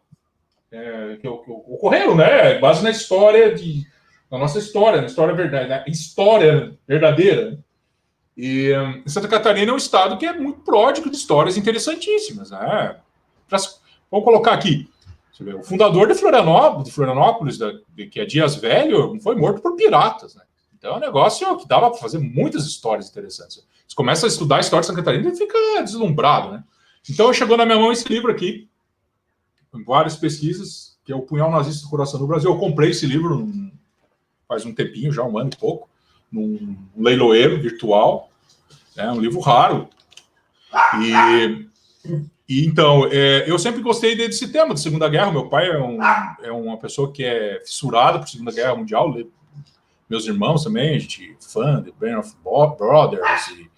[SPEAKER 2] que ocorreram, né? Base na história na nossa história, na história verdade, na história verdadeira. E Santa Catarina é um estado que é muito pródigo de histórias interessantíssimas, né? Vamos colocar aqui. O fundador de Florianópolis, que é Dias Velho, foi morto por piratas, né? Então é um negócio que dava para fazer muitas histórias interessantes. Você começa a estudar a história de Santa Catarina e fica deslumbrado, né? Então chegou na minha mão esse livro aqui, com várias pesquisas, que é o Punhal Nazista do Coração do Brasil. Eu comprei esse livro faz um tempinho, já 1 ano e pouco, num leiloeiro virtual, né? Um livro raro. E então, eu sempre gostei desse tema de Segunda Guerra. Meu pai é uma pessoa que é fissurada por Segunda Guerra Mundial. Meus irmãos também, a gente fã de Band of Brothers e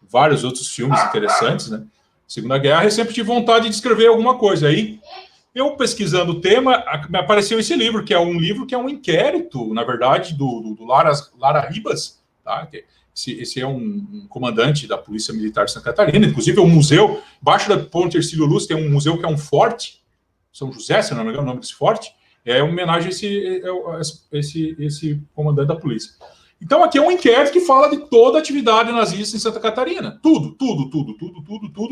[SPEAKER 2] vários outros filmes interessantes, né? Segunda Guerra, eu sempre tive vontade de escrever alguma coisa. Aí, eu pesquisando o tema, me apareceu esse livro, que é um inquérito, na verdade, do Lara Ribas, tá? Esse é um comandante da Polícia Militar de Santa Catarina. Inclusive, o museu, embaixo da Ponte Hercílio Luz, tem um museu que é um forte, São José, se não me engano o nome desse forte, é uma homenagem a esse comandante da polícia. Então, aqui é um inquérito que fala de toda a atividade nazista em Santa Catarina. Tudo,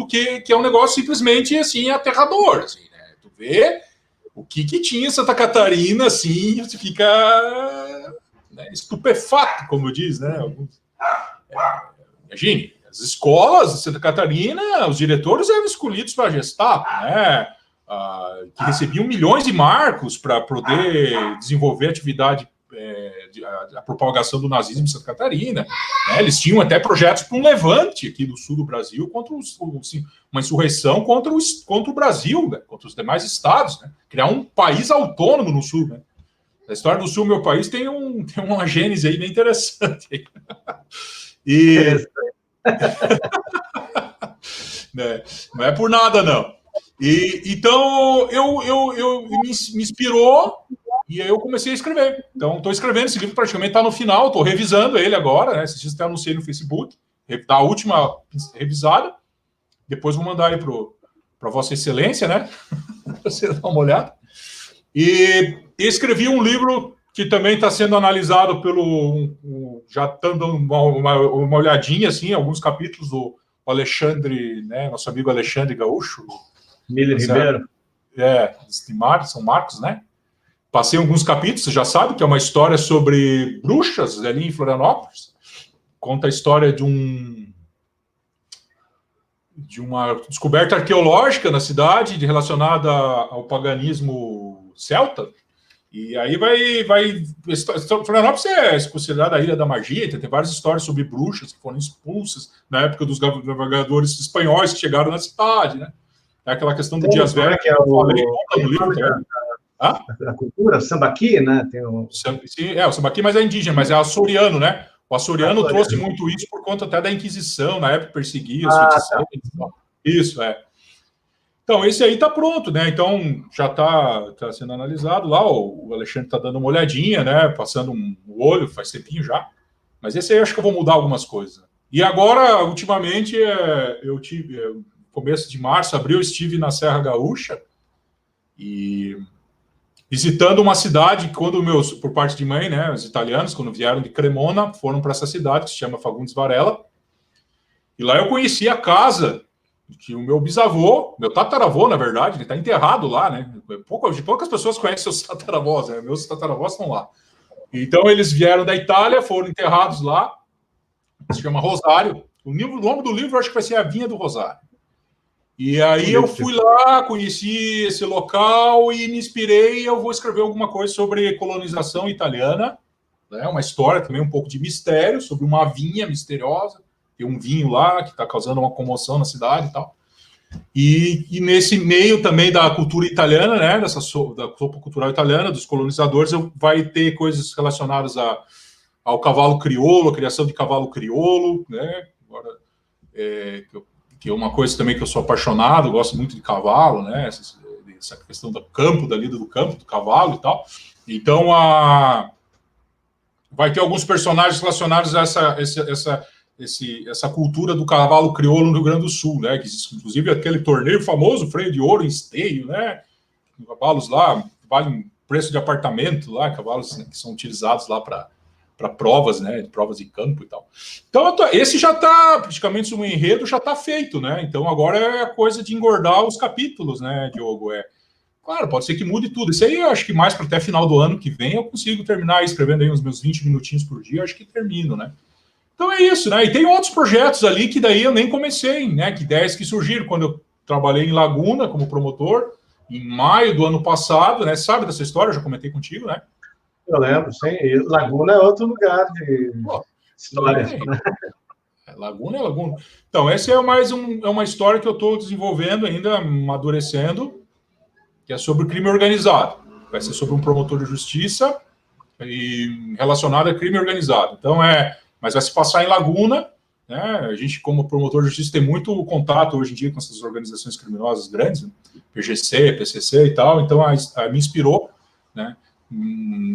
[SPEAKER 2] que é um negócio simplesmente, assim, aterrador, assim, né? Tu vê o que tinha em Santa Catarina, assim, você fica, né, estupefato, como diz, né? Imagine, as escolas de Santa Catarina, os diretores eram escolhidos para a Gestapo, né? Que recebiam milhões de marcos para poder desenvolver atividade, a propagação do nazismo em Santa Catarina. Né? Eles tinham até projetos para um levante aqui do sul do Brasil, contra uma insurreição contra o Brasil, né? Contra os demais estados, né? Criar um país autônomo no sul, né? A história do sul, meu país, tem uma gênese aí bem interessante. E né? Não é por nada, não. Então, me inspirou e aí eu comecei a escrever. Então, estou escrevendo esse livro, praticamente está no final, estou revisando ele agora, né? Esses dias até anunciei no Facebook, da última revisada. Depois vou mandar aí para Vossa Excelência, né? Para você dar uma olhada. E escrevi um livro que também está sendo analisado já estão dando uma olhadinha, assim, alguns capítulos do Alexandre, né? Nosso amigo Alexandre Gaúcho.
[SPEAKER 1] Miller Ribeiro.
[SPEAKER 2] De São Marcos, né? Passei alguns capítulos, você já sabe, que é uma história sobre bruxas ali em Florianópolis. Conta a história de uma descoberta arqueológica na cidade relacionada ao paganismo celta. E aí Florianópolis é considerada a Ilha da Magia, então tem várias histórias sobre bruxas que foram expulsas na época dos navegadores espanhóis que chegaram na cidade, né? É aquela questão do Dias Velho
[SPEAKER 1] que eu falei no livro também. A cultura, o sambaqui, né? Tem o
[SPEAKER 2] sambaqui, mas é indígena, mas é açoriano, né? O açoriano trouxe muito isso por conta até da Inquisição, na época perseguia os feiticeiros. Tá. Isso, Então, esse aí está pronto, né? Então, já está sendo analisado lá. O Alexandre está dando uma olhadinha, né? Passando o olho, faz tempinho já. Mas esse aí eu acho que eu vou mudar algumas coisas. E agora, ultimamente, eu tive... começo de março, abril, eu estive na Serra Gaúcha e visitando uma cidade, por parte de mãe, né, os italianos, quando vieram de Cremona, foram para essa cidade, que se chama Fagundes Varela, e lá eu conheci a casa que o meu bisavô, meu tataravô, na verdade, ele está enterrado lá, né, poucas pessoas conhecem seus tataravós, né, meus tataravós estão lá. Então, eles vieram da Itália, foram enterrados lá, se chama Rosário, o nome do livro eu acho que vai ser A Vinha do Rosário. E aí eu fui lá, conheci esse local e me inspirei. Eu vou escrever alguma coisa sobre colonização italiana, né? Uma história também um pouco de mistério, sobre uma vinha misteriosa. Tem um vinho lá que está causando uma comoção na cidade e tal. E nesse meio também da cultura italiana, né? Da sopa cultural italiana, dos colonizadores, vai ter coisas relacionadas ao cavalo crioulo, a criação de cavalo crioulo, né? Agora, que é uma coisa também que eu sou apaixonado, gosto muito de cavalo, né? Essa questão do campo, da lida do campo, do cavalo e tal. Então, vai ter alguns personagens relacionados a essa cultura do cavalo crioulo no Rio Grande do Sul, né? Que existe, inclusive, aquele torneio famoso, freio de ouro em esteio, né? Cavalos lá valem preço de apartamento lá, cavalos que são utilizados lá para provas, né, provas de campo e tal. Então, esse já está, praticamente, o enredo já está feito, né? Então, agora é a coisa de engordar os capítulos, né, Diogo? Claro, pode ser que mude tudo. Isso aí eu acho que mais para até final do ano que vem eu consigo terminar escrevendo aí uns meus 20 minutinhos por dia, acho que termino, né? Então é isso, né? E tem outros projetos ali que daí eu nem comecei, né? Que ideias que surgiram quando eu trabalhei em Laguna como promotor, em maio do ano passado, né? Sabe dessa história? Eu já comentei contigo, né?
[SPEAKER 1] Eu lembro, sim. E Laguna é outro lugar de histórias, né?
[SPEAKER 2] Laguna é Laguna. Então, essa é uma história que eu estou desenvolvendo ainda, amadurecendo, que é sobre crime organizado. Vai ser sobre um promotor de justiça e relacionado a crime organizado. Então, mas vai se passar em Laguna, né? A gente, como promotor de justiça, tem muito contato hoje em dia com essas organizações criminosas grandes, né? PGC, PCC e tal. Então, me inspirou, né?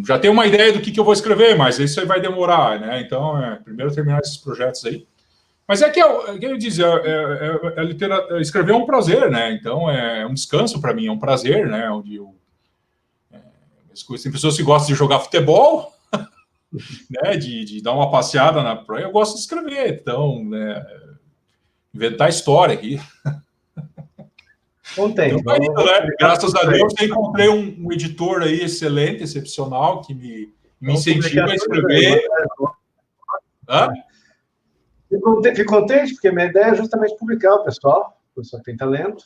[SPEAKER 2] Já tenho uma ideia do que eu vou escrever, mas isso aí vai demorar, né? Então, primeiro terminar esses projetos aí. Mas que eu disse, escrever é um prazer, né? Então, é um descanso para mim, é um prazer, né? Onde tem pessoas que gostam de jogar futebol, né? De dar uma passeada na praia. Eu gosto de escrever, então, né? Inventar história aqui.
[SPEAKER 1] Contente.
[SPEAKER 2] Então, né? Graças a Deus, eu encontrei um editor aí excelente, excepcional, que me incentiva a escrever.
[SPEAKER 1] Fico contente, porque minha ideia é justamente publicar o pessoal que tem talento.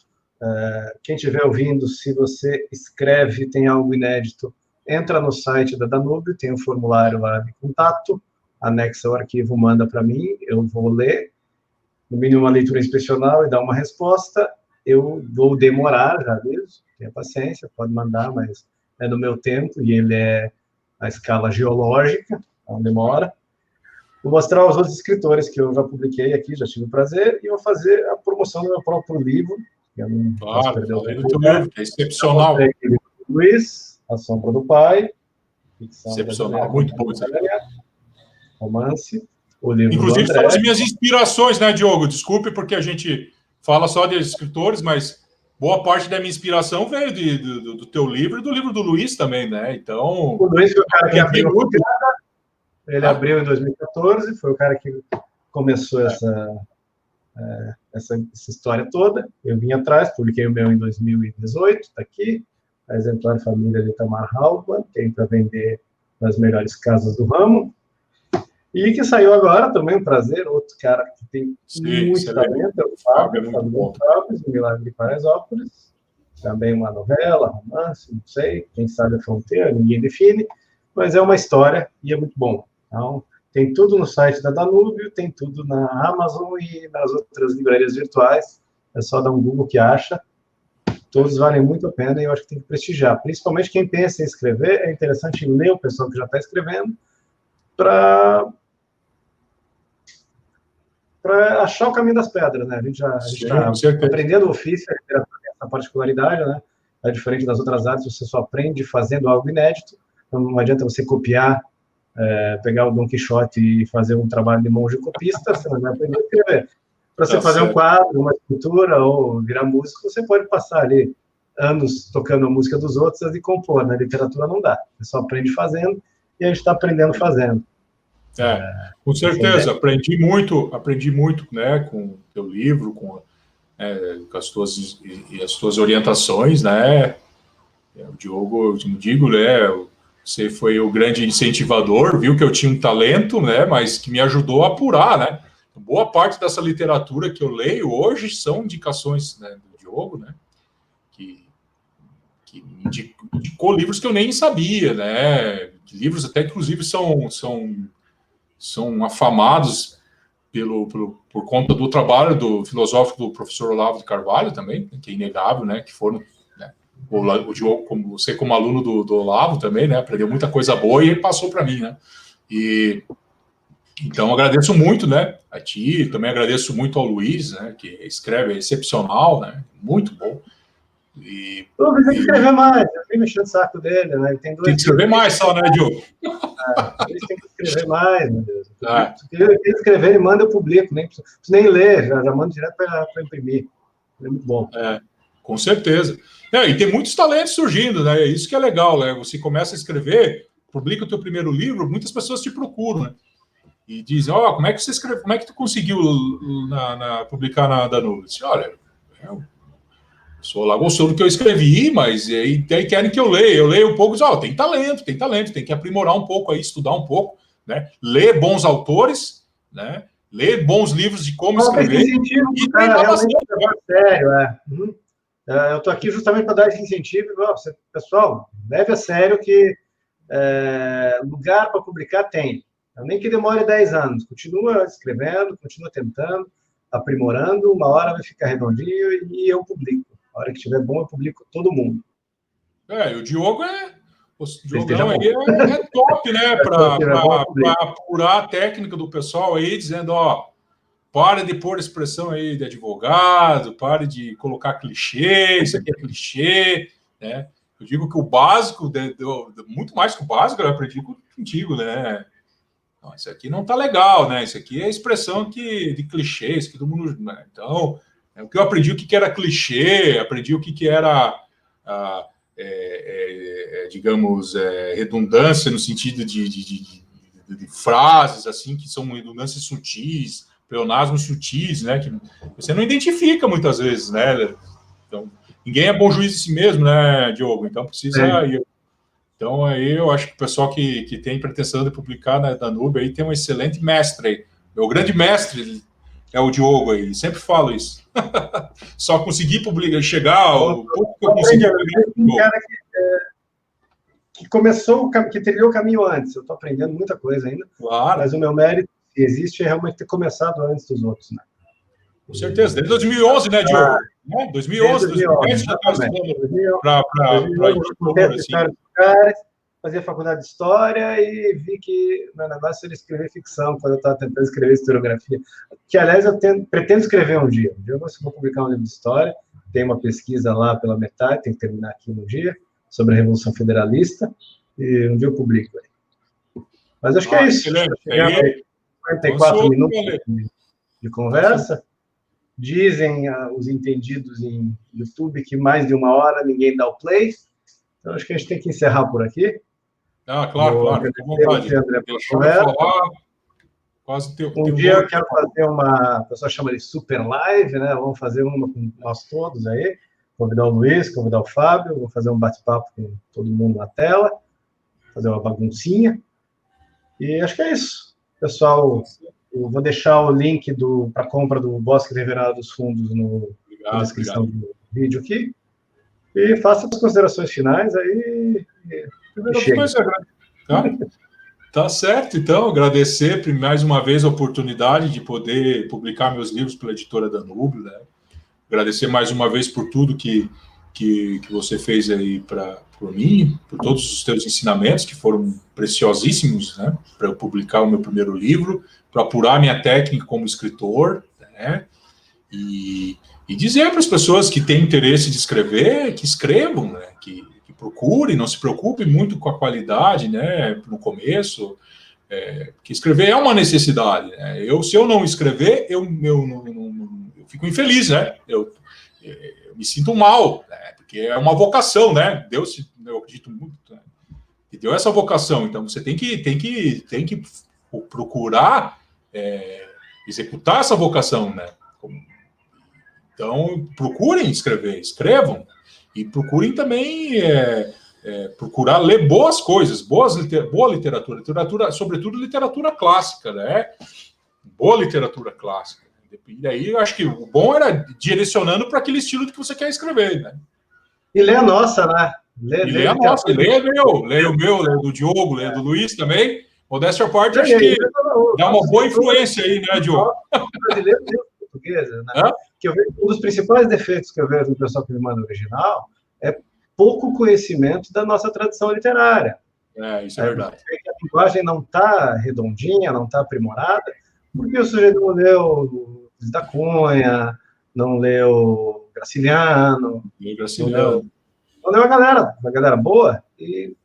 [SPEAKER 1] Quem estiver ouvindo, se você escreve, tem algo inédito, entra no site da Danúbio, tem um formulário lá de contato, anexa o arquivo, manda para mim, eu vou ler, no mínimo uma leitura inspecional e dar uma resposta. Eu vou demorar, já aviso, tenha paciência, pode mandar, mas é no meu tempo, e ele é a escala geológica, então demora. Vou mostrar aos outros escritores que eu já publiquei aqui, já tive o prazer, e vou fazer a promoção do meu próprio livro, Eu não posso perder
[SPEAKER 2] falei do teu livro, que é excepcional.
[SPEAKER 1] Luiz, A Sombra do Pai, ficção
[SPEAKER 2] excepcional, muito bom isso aí.
[SPEAKER 1] Romance, o livro
[SPEAKER 2] inclusive,
[SPEAKER 1] do André.
[SPEAKER 2] são as minhas inspirações, né, Diogo? Desculpe, porque a gente fala só de escritores, mas boa parte da minha inspiração veio do teu livro e do livro do Luiz também, né? Então.
[SPEAKER 1] O Luiz foi o cara que abriu a publicada, ele abriu em 2014, foi o cara que começou essa história toda. Eu vim atrás, publiquei o meu em 2018, está aqui. A Exemplar Família de Itamar Halban, tem para vender nas melhores casas do ramo. E que saiu agora, também um prazer, outro cara que tem muito talento, é o Fábio Alves, O Milagre de Paraisópolis. Também uma novela, romance, não sei, quem sabe a fronteira, ninguém define, mas é uma história e é muito bom. Então, tem tudo no site da Danúbio, tem tudo na Amazon e nas outras livrarias virtuais. É só dar um Google que acha. Todos valem muito a pena e eu acho que tem que prestigiar. Principalmente quem pensa em escrever, é interessante ler o pessoal que já está escrevendo para achar o caminho das pedras, né? A gente está aprendendo o ofício, a literatura tem essa particularidade, né? É diferente das outras artes, você só aprende fazendo algo inédito. Então, não adianta você copiar, pegar o Dom Quixote e fazer um trabalho de monge copista, você não vai aprender a escrever. Para você fazer um quadro, uma escultura ou virar músico, você pode passar ali anos tocando a música dos outros e compor. Na literatura não dá. Você só aprende fazendo e a gente está aprendendo fazendo.
[SPEAKER 2] Com certeza. Aprendi muito, né, com o teu livro, com as tuas orientações, né? O Diogo, eu digo, né? Você foi o grande incentivador, viu que eu tinha um talento, né? Mas que me ajudou a apurar, né? Boa parte dessa literatura que eu leio hoje são indicações, né, do Diogo, né, que me indicou livros que eu nem sabia, né, livros até que inclusive são afamados por conta do trabalho do filosófico do professor Olavo de Carvalho também, que é inegável, né, que foram, né, o Diogo, você como aluno do Olavo também, né, aprendeu muita coisa boa e ele passou para mim, né, então, agradeço muito, né, a ti, também agradeço muito ao Luiz, né, que escreve excepcional, né, muito bom.
[SPEAKER 1] Tem que escrever mais, eu tenho mexendo o saco dele, né, ele tem
[SPEAKER 2] que escrever mais só, né, Diogo?
[SPEAKER 1] Eles têm que escrever mais, meu Deus. Se ele escrever, ele manda, eu publico, nem preciso nem ler, já mando direto para imprimir. É muito bom.
[SPEAKER 2] Com certeza. E tem muitos talentos surgindo, né, isso que é legal, né, você começa a escrever, publica o teu primeiro livro, muitas pessoas te procuram, né, e dizem, como é que você escreve, como é que tu conseguiu publicar na Danúbio? Eu disse, olha, eu sou lá gostou do que eu escrevi, mas aí querem que eu leio um pouco, tem talento, tem que aprimorar um pouco aí, estudar um pouco, né? Ler bons autores, né? Ler bons livros de como escrever.
[SPEAKER 1] E cara, realmente é sério, eu estou aqui justamente para dar esse incentivo. Pessoal, leve a sério que lugar para publicar tem. Nem que demore 10 anos. Continua escrevendo, continua tentando, aprimorando. Uma hora vai ficar redondinho e eu publico. A hora que estiver bom, eu publico todo mundo.
[SPEAKER 2] E o Diogo o Diogão aí é top, né? Para apurar a técnica do pessoal aí, dizendo, pare de pôr expressão aí de advogado, pare de colocar clichê, isso aqui é clichê, né? Eu digo que o básico, muito mais que o básico, eu aprendi contigo, né? Não, isso aqui não tá legal, né? Isso aqui é expressão de clichês, que todo mundo... Né? Então, o que eu aprendi o que era clichê, aprendi o que era, digamos, redundância no sentido de frases, assim, que são redundâncias sutis, pleonasmos sutis, né? Que você não identifica muitas vezes, né? Então, ninguém é bom juiz de si mesmo, né, Diogo? Então, precisa... Então, aí eu acho que o pessoal que tem pretensão de publicar na Danúbio aí tem um excelente mestre aí. Meu grande mestre é o Diogo aí, sempre falo isso. Só consegui chegar, o pouco que eu consegui...
[SPEAKER 1] Um cara que começou, que trilhou o caminho antes. Eu estou aprendendo muita coisa ainda.
[SPEAKER 2] Claro.
[SPEAKER 1] Mas o meu mérito, se existe, é realmente ter começado antes dos outros, né?
[SPEAKER 2] Com certeza, desde 2011, né, Diogo? 2011, 2010, já estava estudando para editor, assim.
[SPEAKER 1] Fazia faculdade de História e vi que meu negócio era escrever ficção, quando eu estava tentando escrever historiografia. Que, aliás, eu pretendo escrever um dia. Eu vou publicar um livro de História, tem uma pesquisa lá pela metade, tem que terminar aqui no dia, sobre a Revolução Federalista, e um dia eu publico aí. Mas acho que é isso. Chegamos aí 44 minutos de conversa. Dizem os entendidos em YouTube que mais de 1 hora ninguém dá o play. Então, acho que a gente tem que encerrar por aqui.
[SPEAKER 2] Claro. Fica à vontade. Deixa eu falar. Quase
[SPEAKER 1] dia eu quero fazer o pessoal chama de super live, né? Vamos fazer uma com nós todos aí. Convidar o Luiz, convidar o Fábio, vou fazer um bate-papo com todo mundo na tela, fazer uma baguncinha. E acho que é isso. Pessoal, eu vou deixar o link para compra do Bosque Reverado dos Fundos na descrição do vídeo aqui. E faça as considerações finais aí.
[SPEAKER 2] Tá certo, então, agradecer mais uma vez a oportunidade de poder publicar meus livros pela editora Danúbio, né? Agradecer mais uma vez por tudo que você fez aí por mim, por todos os teus ensinamentos, que foram preciosíssimos, né? Para eu publicar o meu primeiro livro, para apurar minha técnica como escritor, né? E dizer para as pessoas que têm interesse de escrever, que escrevam, né? Que procurem, não se preocupem muito com a qualidade, né? No começo, que escrever é uma necessidade, né? Se eu não escrever, eu fico infeliz, né? Eu me sinto mal, né? Porque é uma vocação, né? Deus, eu acredito muito, né? Que deu essa vocação. Então você tem que procurar executar essa vocação, né? Então procurem escrever, escrevam e procurem também procurar ler boas coisas, boa literatura, sobretudo literatura clássica, né? Boa literatura clássica. E daí eu acho que o bom era direcionando para aquele estilo que você quer escrever, né?
[SPEAKER 1] E lê a nossa, né?
[SPEAKER 2] Lê a nossa, lê o meu, lê do Diogo, lê do Luiz também. Modéstia à parte, acho que dá uma boa influência aí, né, Diogo?
[SPEAKER 1] Brasileiro e portuguesa, né? Que eu vejo, um dos principais defeitos que eu vejo no pessoal que me manda original é pouco conhecimento da nossa tradição literária.
[SPEAKER 2] Isso é verdade.
[SPEAKER 1] A linguagem não está redondinha, não está aprimorada, porque o sujeito não leu Luiz da Cunha, não leu Graciliano, não leu a galera boa, e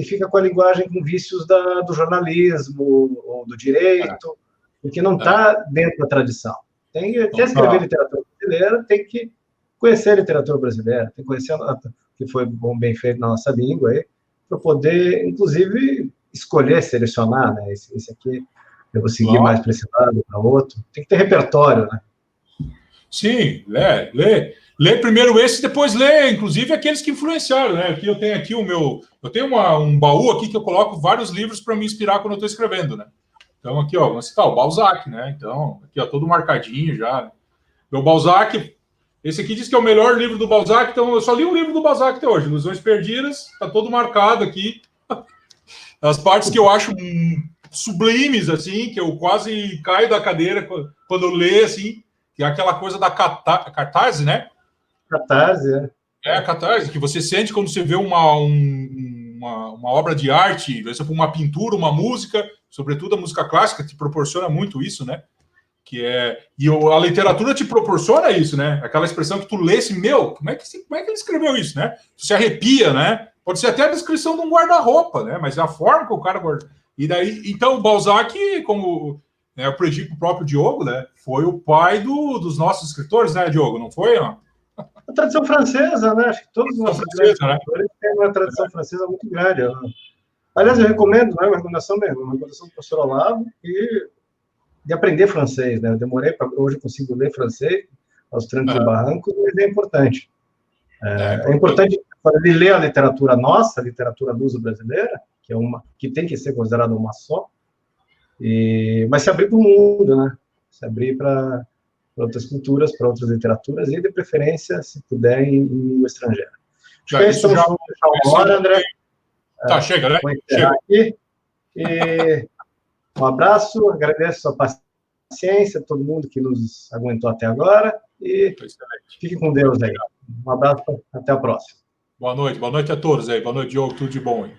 [SPEAKER 1] fica com a linguagem com vícios do jornalismo ou do direito, porque não está dentro da tradição. Quer escrever literatura brasileira, tem que conhecer a literatura brasileira, tem que conhecer que foi bem feito na nossa língua, para poder, inclusive, escolher, selecionar, né? Esse aqui eu vou seguir mais para esse lado, para outro. Tem que ter repertório, né?
[SPEAKER 2] Sim, lê primeiro esse, depois lê, inclusive, aqueles que influenciaram, né? Aqui eu tenho aqui eu tenho um baú aqui que eu coloco vários livros para me inspirar quando eu estou escrevendo, né? Então, aqui, ó, vamos citar o Balzac, né? Então, aqui, ó, todo marcadinho já. Meu Balzac, esse aqui diz que é o melhor livro do Balzac, então eu só li um livro do Balzac até hoje, Ilusões Perdidas, tá todo marcado aqui. As partes que eu acho sublimes, assim, que eu quase caio da cadeira quando eu leio, assim, que é aquela coisa da catarse, né?
[SPEAKER 1] Catarse,
[SPEAKER 2] a catarse, que você sente quando você vê uma obra de arte, por exemplo, uma pintura, uma música, sobretudo a música clássica, te proporciona muito isso, né? A literatura te proporciona isso, né? Aquela expressão que tu lê assim, como é que ele escreveu isso, né? Tu se arrepia, né? Pode ser até a descrição de um guarda-roupa, né? Mas é a forma que o cara guarda. E daí, então, o Balzac, como eu predico o próprio Diogo, né? Foi o pai dos nossos escritores, né, Diogo? Não foi, ó?
[SPEAKER 1] A tradição francesa, né? Acho que todos os nossos escritores têm uma tradição francesa muito grande. Aliás, eu recomendo, né? Uma recomendação do professor Olavo de aprender francês, né? Eu demorei hoje eu consigo ler francês aos trancos e barrancos, mas é importante. É importante ler a literatura nossa, a literatura luso-brasileira, que tem que ser considerada uma só, mas se abrir para o mundo, né? Se abrir para outras culturas, para outras literaturas e, de preferência, se puder, em língua estrangeira. Acho que isso já vamos deixar uma hora, André.
[SPEAKER 2] Tá, chega, né?
[SPEAKER 1] Vou encerrar aqui. Um abraço, agradeço a paciência de todo mundo que nos aguentou até agora e fique com Deus aí. Um abraço, até a próxima.
[SPEAKER 2] Boa noite a todos aí. Boa noite, Diogo, tudo de bom aí.